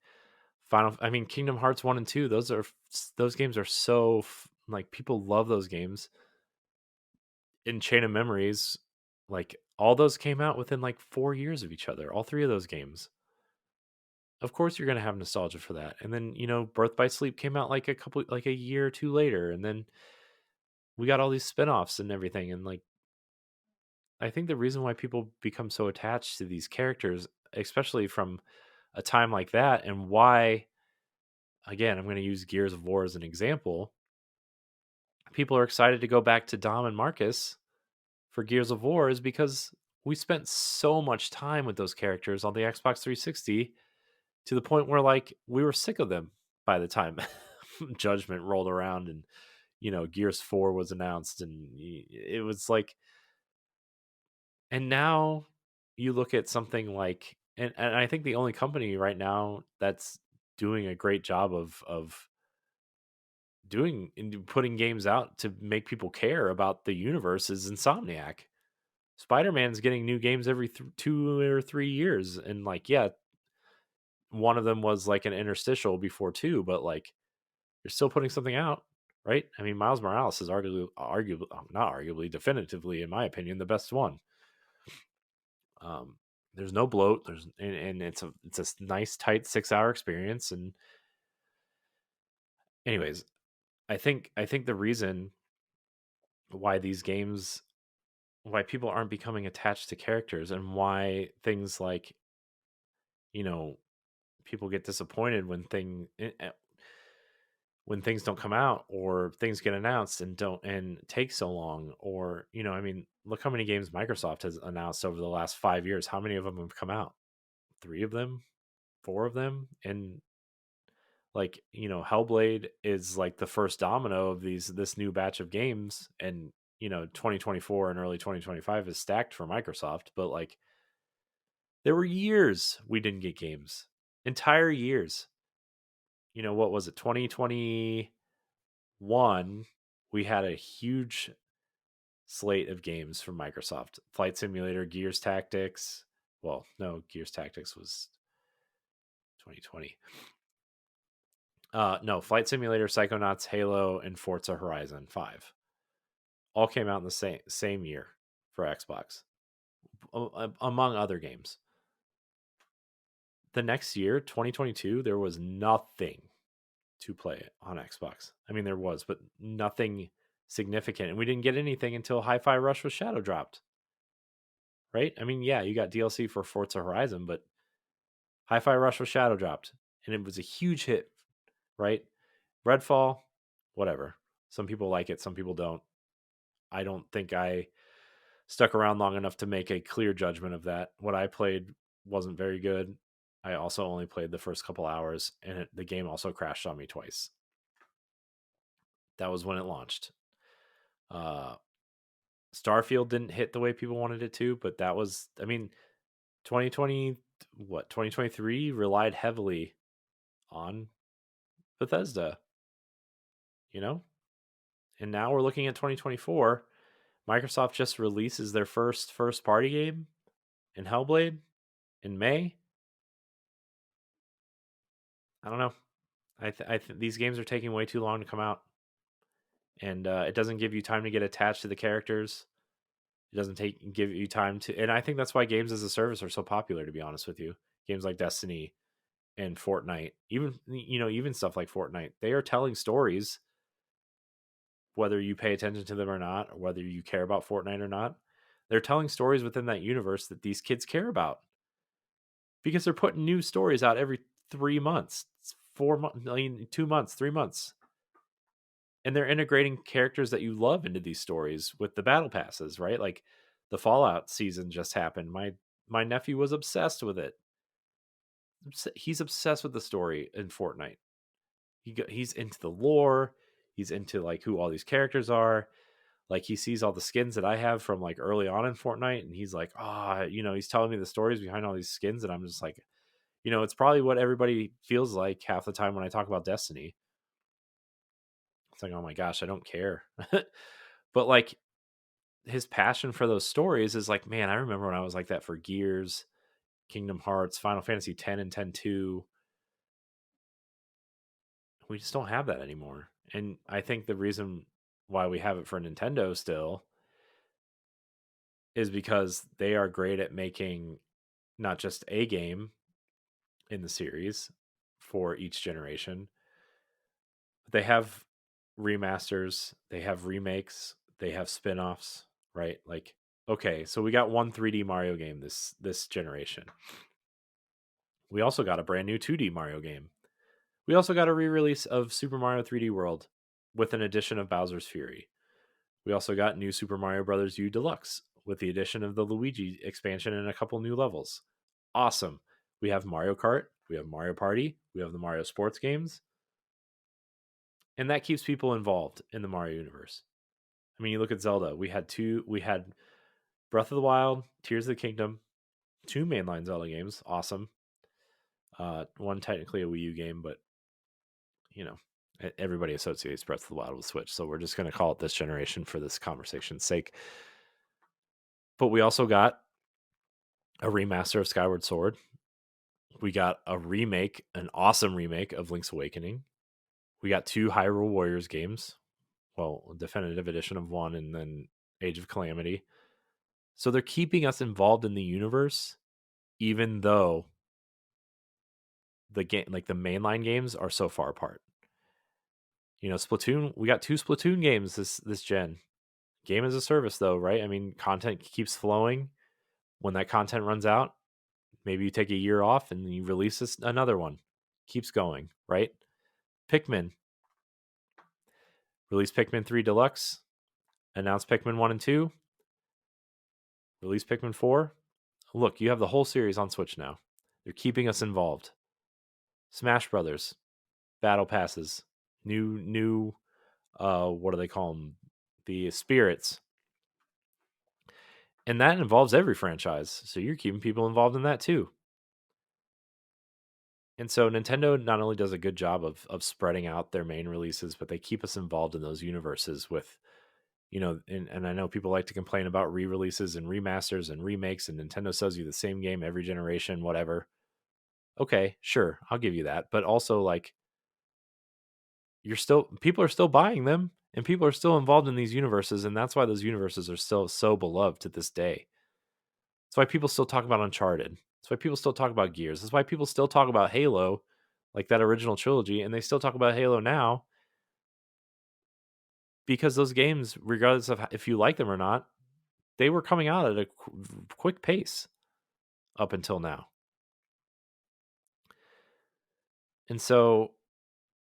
Kingdom Hearts 1 and 2, those games are so like, people love those games. In Chain of Memories, like, all those came out within like 4 years of each other, all three of those games. Of course you're going to have nostalgia for that. And then, Birth by Sleep came out like a year or two later, and then we got all these spin-offs and everything, and like I think the reason why people become so attached to these characters, especially from a time like that, and why, again, I'm going to use Gears of War as an example. People are excited to go back to Dom and Marcus for Gears of War is because we spent so much time with those characters on the Xbox 360 to the point where like we were sick of them by the time Judgment rolled around and Gears 4 was announced, and it was like, and now you look at something like, and I think the only company right now that's doing a great job of doing and putting games out to make people care about the universe is Insomniac. Spider-Man's getting new games every 2 or 3 years, and like, yeah, one of them was like an interstitial before two, but like they're still putting something out, right? I mean, Miles Morales is arguably, not arguably, definitively, in my opinion, the best one. Um, there's no bloat. And it's a nice tight 6 hour experience. And anyways, I think the reason why these games, why people aren't becoming attached to characters, and why things like, you know people get disappointed when things don't come out, or things get announced and take so long, or I mean, look how many games Microsoft has announced over the last 5 years. How many of them have come out? Three of them, four of them. And like, Hellblade is like the first domino of this new batch of games, and 2024 and early 2025 is stacked for Microsoft. But like, there were years we didn't get games, entire years. What was it, 2021? We had a huge slate of games from Microsoft: Flight Simulator, Gears Tactics. Well, no, Gears Tactics was 2020. No, Flight Simulator, Psychonauts, Halo, and Forza Horizon 5 all came out in the same year for Xbox, among other games. The next year, 2022, there was nothing to play it on Xbox. I mean, there was, but nothing significant. And we didn't get anything until Hi-Fi Rush with Shadow dropped. Right? I mean, yeah, you got DLC for Forza Horizon, but Hi-Fi Rush with Shadow dropped, and it was a huge hit, right? Redfall, whatever. Some people like it, some people don't. I don't think I stuck around long enough to make a clear judgment of that. What I played wasn't very good. I also only played the first couple hours, and the game also crashed on me twice. That was when it launched. Starfield didn't hit the way people wanted it to, but that was, I mean, 2023 relied heavily on Bethesda, you know? And now we're looking at 2024. Microsoft just releases their first party game in Hellblade in May. I don't know. I think these games are taking way too long to come out, and it doesn't give you time to get attached to the characters. It doesn't give you time to, and I think that's why games as a service are so popular. To be honest with you, games like Destiny and Fortnite, even stuff like Fortnite, they are telling stories, whether you pay attention to them or not, or whether you care about Fortnite or not. They're telling stories within that universe that these kids care about, because they're putting new stories out every 3 months, 4 months, 2 months, 3 months. And they're integrating characters that you love into these stories with the battle passes, right? Like the Fallout season just happened. My nephew was obsessed with it. He's obsessed with the story in Fortnite. He's into the lore. He's into like who all these characters are. Like he sees all the skins that I have from like early on in Fortnite, and he's like, he's telling me the stories behind all these skins, and I'm just like, it's probably what everybody feels like half the time when I talk about Destiny. It's like, oh my gosh, I don't care. But like, his passion for those stories is like, man, I remember when I was like that for Gears, Kingdom Hearts, Final Fantasy 10 and 10-2. We just don't have that anymore. And I think the reason why we have it for Nintendo still is because they are great at making not just a game in the series for each generation, but they have remasters, they have remakes, they have spin-offs, right? Like, okay, so we got one 3D Mario game this generation. We also got a brand new 2D Mario game. We also got a re-release of Super Mario 3D World with an edition of Bowser's Fury. We also got new Super Mario Bros. U Deluxe with the addition of the Luigi expansion and a couple new levels. Awesome. We have Mario Kart, we have Mario Party, we have the Mario sports games, and that keeps people involved in the Mario universe. I mean, you look at Zelda. We had Breath of the Wild, Tears of the Kingdom, two mainline Zelda games. Awesome. One technically a Wii U game, but you know, everybody associates Breath of the Wild with Switch, so we're just going to call it this generation for this conversation's sake. But we also got a remaster of Skyward Sword. We got a remake, an awesome remake of Link's Awakening. We got two Hyrule Warriors games. Well, definitive edition of one and then Age of Calamity. So they're keeping us involved in the universe, even though the game, like the mainline games, are so far apart. Splatoon. We got two Splatoon games this gen. Game as a service, though, right? I mean, content keeps flowing. When that content runs out, maybe you take a year off and you release another one. Keeps going, right? Pikmin. Release Pikmin 3 Deluxe. Announce Pikmin 1 and 2. Release Pikmin 4. Look, you have the whole series on Switch now. They're keeping us involved. Smash Brothers. Battle passes. New what do they call them? The spirits. And that involves every franchise. So you're keeping people involved in that too. And so Nintendo not only does a good job of spreading out their main releases, but they keep us involved in those universes with, and I know people like to complain about re-releases and remasters and remakes, and Nintendo sells you the same game every generation, whatever. Okay, sure, I'll give you that. But also, like, people are still buying them, and people are still involved in these universes, and that's why those universes are still so beloved to this day. That's why people still talk about Uncharted. That's why people still talk about Gears. That's why people still talk about Halo, like that original trilogy, and they still talk about Halo now, because those games, regardless of if you like them or not, they were coming out at a quick pace up until now. And so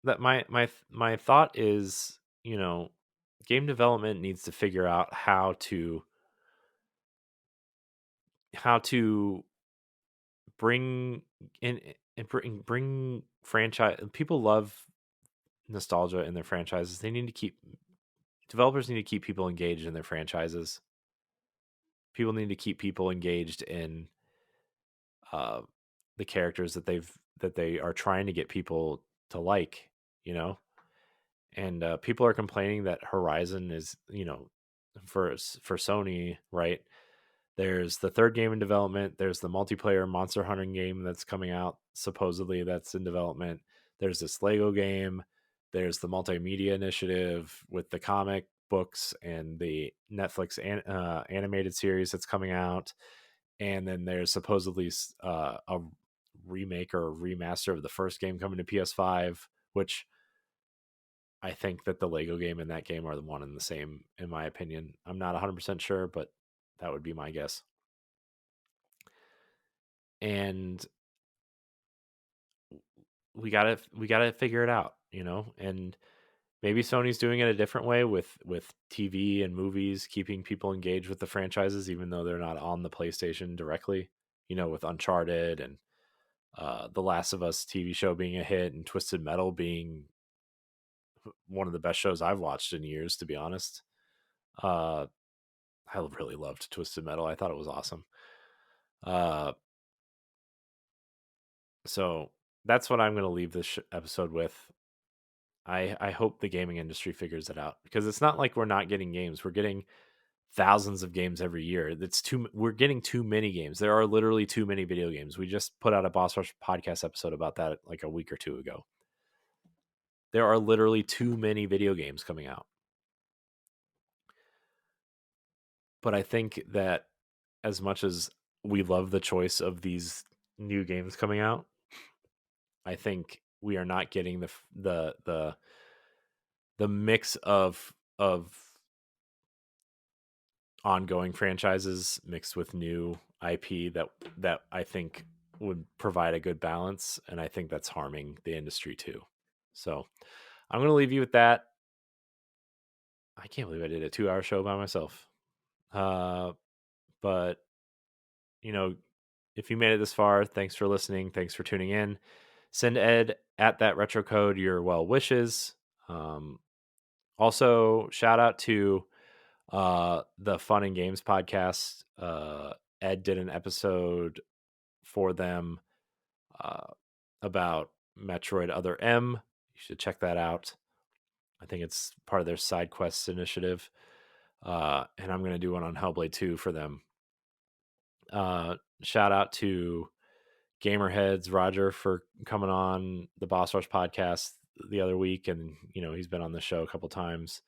that my thought is, game development needs to figure out how to bring in and bring franchise. People love nostalgia in their franchises. Developers need to keep people engaged in their franchises. People need to keep people engaged in uh, the characters that they are trying to get people to like, and people are complaining that Horizon is, for Sony, right? There's the third game in development. There's the multiplayer Monster Hunting game that's coming out, supposedly that's in development. There's this Lego game. There's the multimedia initiative with the comic books and the Netflix animated series that's coming out. And then there's supposedly a remake or a remaster of the first game coming to PS5, which I think that the Lego game and that game are the one and the same, in my opinion. I'm not 100% sure, but that would be my guess. And we gotta figure it out, and maybe Sony's doing it a different way with TV and movies, keeping people engaged with the franchises, even though they're not on the PlayStation directly, with Uncharted and the Last of Us TV show being a hit and Twisted Metal being one of the best shows I've watched in years, to be honest. I really loved Twisted Metal. I thought it was awesome. So that's what I'm going to leave this episode with. I hope the gaming industry figures it out, because it's not like we're not getting games. We're getting thousands of games every year. We're getting too many games. There are literally too many video games. We just put out a Boss Rush podcast episode about that like a week or two ago. There are literally too many video games coming out. But I think that as much as we love the choice of these new games coming out, I think we are not getting the mix of ongoing franchises mixed with new IP that I think would provide a good balance, and I think that's harming the industry too. So I'm going to leave you with that. I can't believe I did a 2-hour show by myself. But if you made it this far, thanks for listening. Thanks for tuning in. Send Ed at that retro code your well wishes. Also, shout out to the Fun and Games podcast. Ed did an episode for them about Metroid Other M. You should check that out. I think it's part of their side quests initiative. And I'm going to do one on Hellblade 2 for them. Shout out to Gamerheads Roger for coming on the Boss Rush podcast the other week, and he's been on the show a couple times.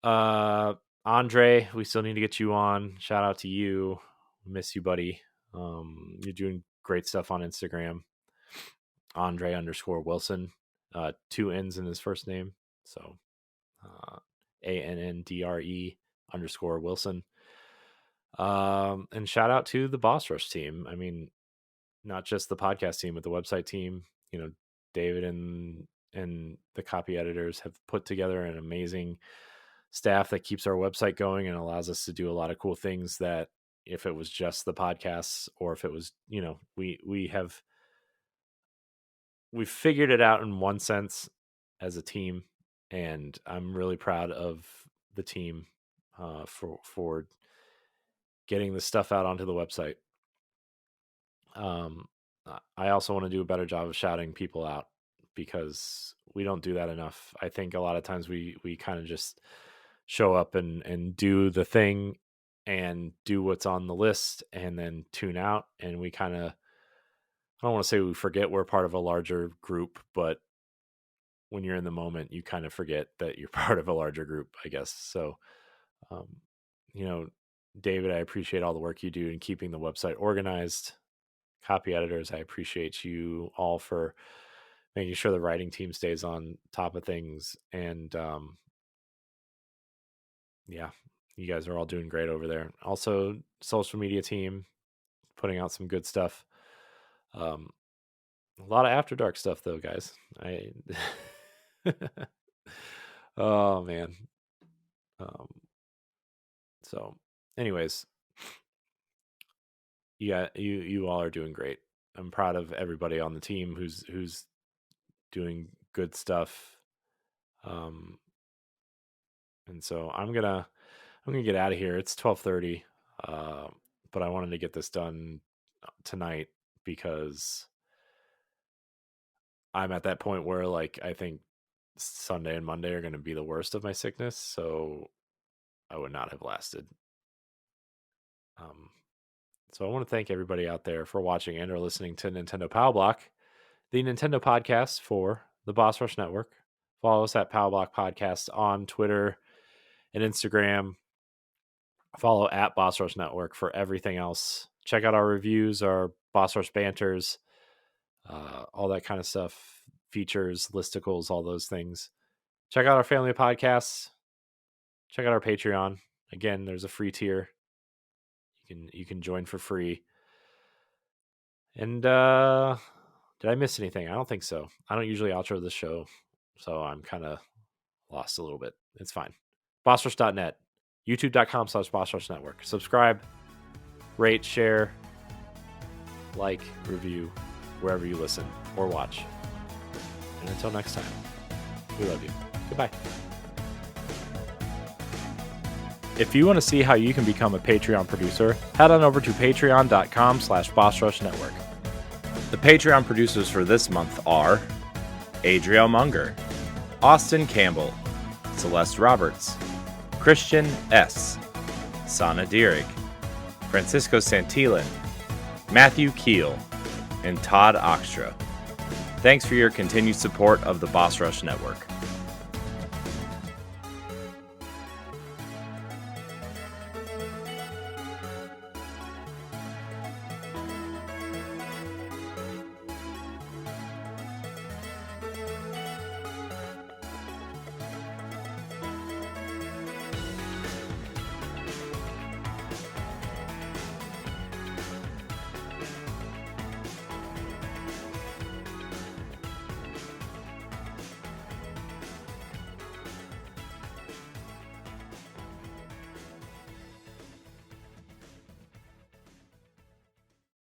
Andre, we still need to get you on. Shout out to you. Miss you, buddy. You're doing great stuff on Instagram. Andre_Wilson. 2 N's in his first name. So ANNDRE_Wilson. And shout out to the Boss Rush team. I mean, not just the podcast team, but the website team. David and the copy editors have put together an amazing staff that keeps our website going and allows us to do a lot of cool things that if it was just the podcasts, or if it was, we've figured it out in one sense as a team, and I'm really proud of the team for getting the stuff out onto the website. I also want to do a better job of shouting people out, because we don't do that enough. I think a lot of times we kind of just show up and do the thing and do what's on the list and then tune out. And we kind of, I don't want to say we forget we're part of a larger group, but when you're in the moment, you kind of forget that you're part of a larger group, I guess. So, David, I appreciate all the work you do in keeping the website organized. Copy editors, I appreciate you all for making sure the writing team stays on top of things. And yeah, you guys are all doing great over there. Also, social media team putting out some good stuff. A lot of After Dark stuff though, guys. Oh man. So anyways, you all are doing great. I'm proud of everybody on the team who's doing good stuff. And so I'm gonna get out of here. It's 12:30. But I wanted to get this done tonight because I'm at that point where I think Sunday and Monday are going to be the worst of my sickness, so I would not have lasted. So I want to thank everybody out there for watching and or listening to Nintendo Pow Block, the Nintendo podcast for the Boss Rush Network. Follow us at Pow Block Podcast on Twitter and Instagram. Follow at Boss Rush Network for everything else. Check out our reviews, our Boss Rush banters, all that kind of stuff, features, listicles, all those things. Check out our family of podcasts. Check out our Patreon. Again, there's a free tier. You can join for free. And did I miss anything? I don't think so. I don't usually outro this show, so I'm kind of lost a little bit. It's fine. BossRush.net, youtube.com/BossRushNetwork. Subscribe, rate, share, like, review, wherever you listen or watch. And until next time, we love you. Goodbye. If you want to see how you can become a Patreon producer, head on over to patreon.com/BossRushNetwork. The Patreon producers for this month are Adriel Munger, Austin Campbell, Celeste Roberts, Christian S., Sana Dierig, Francisco Santillan, Matthew Keel, and Todd Oxtra. Thanks for your continued support of the Boss Rush Network.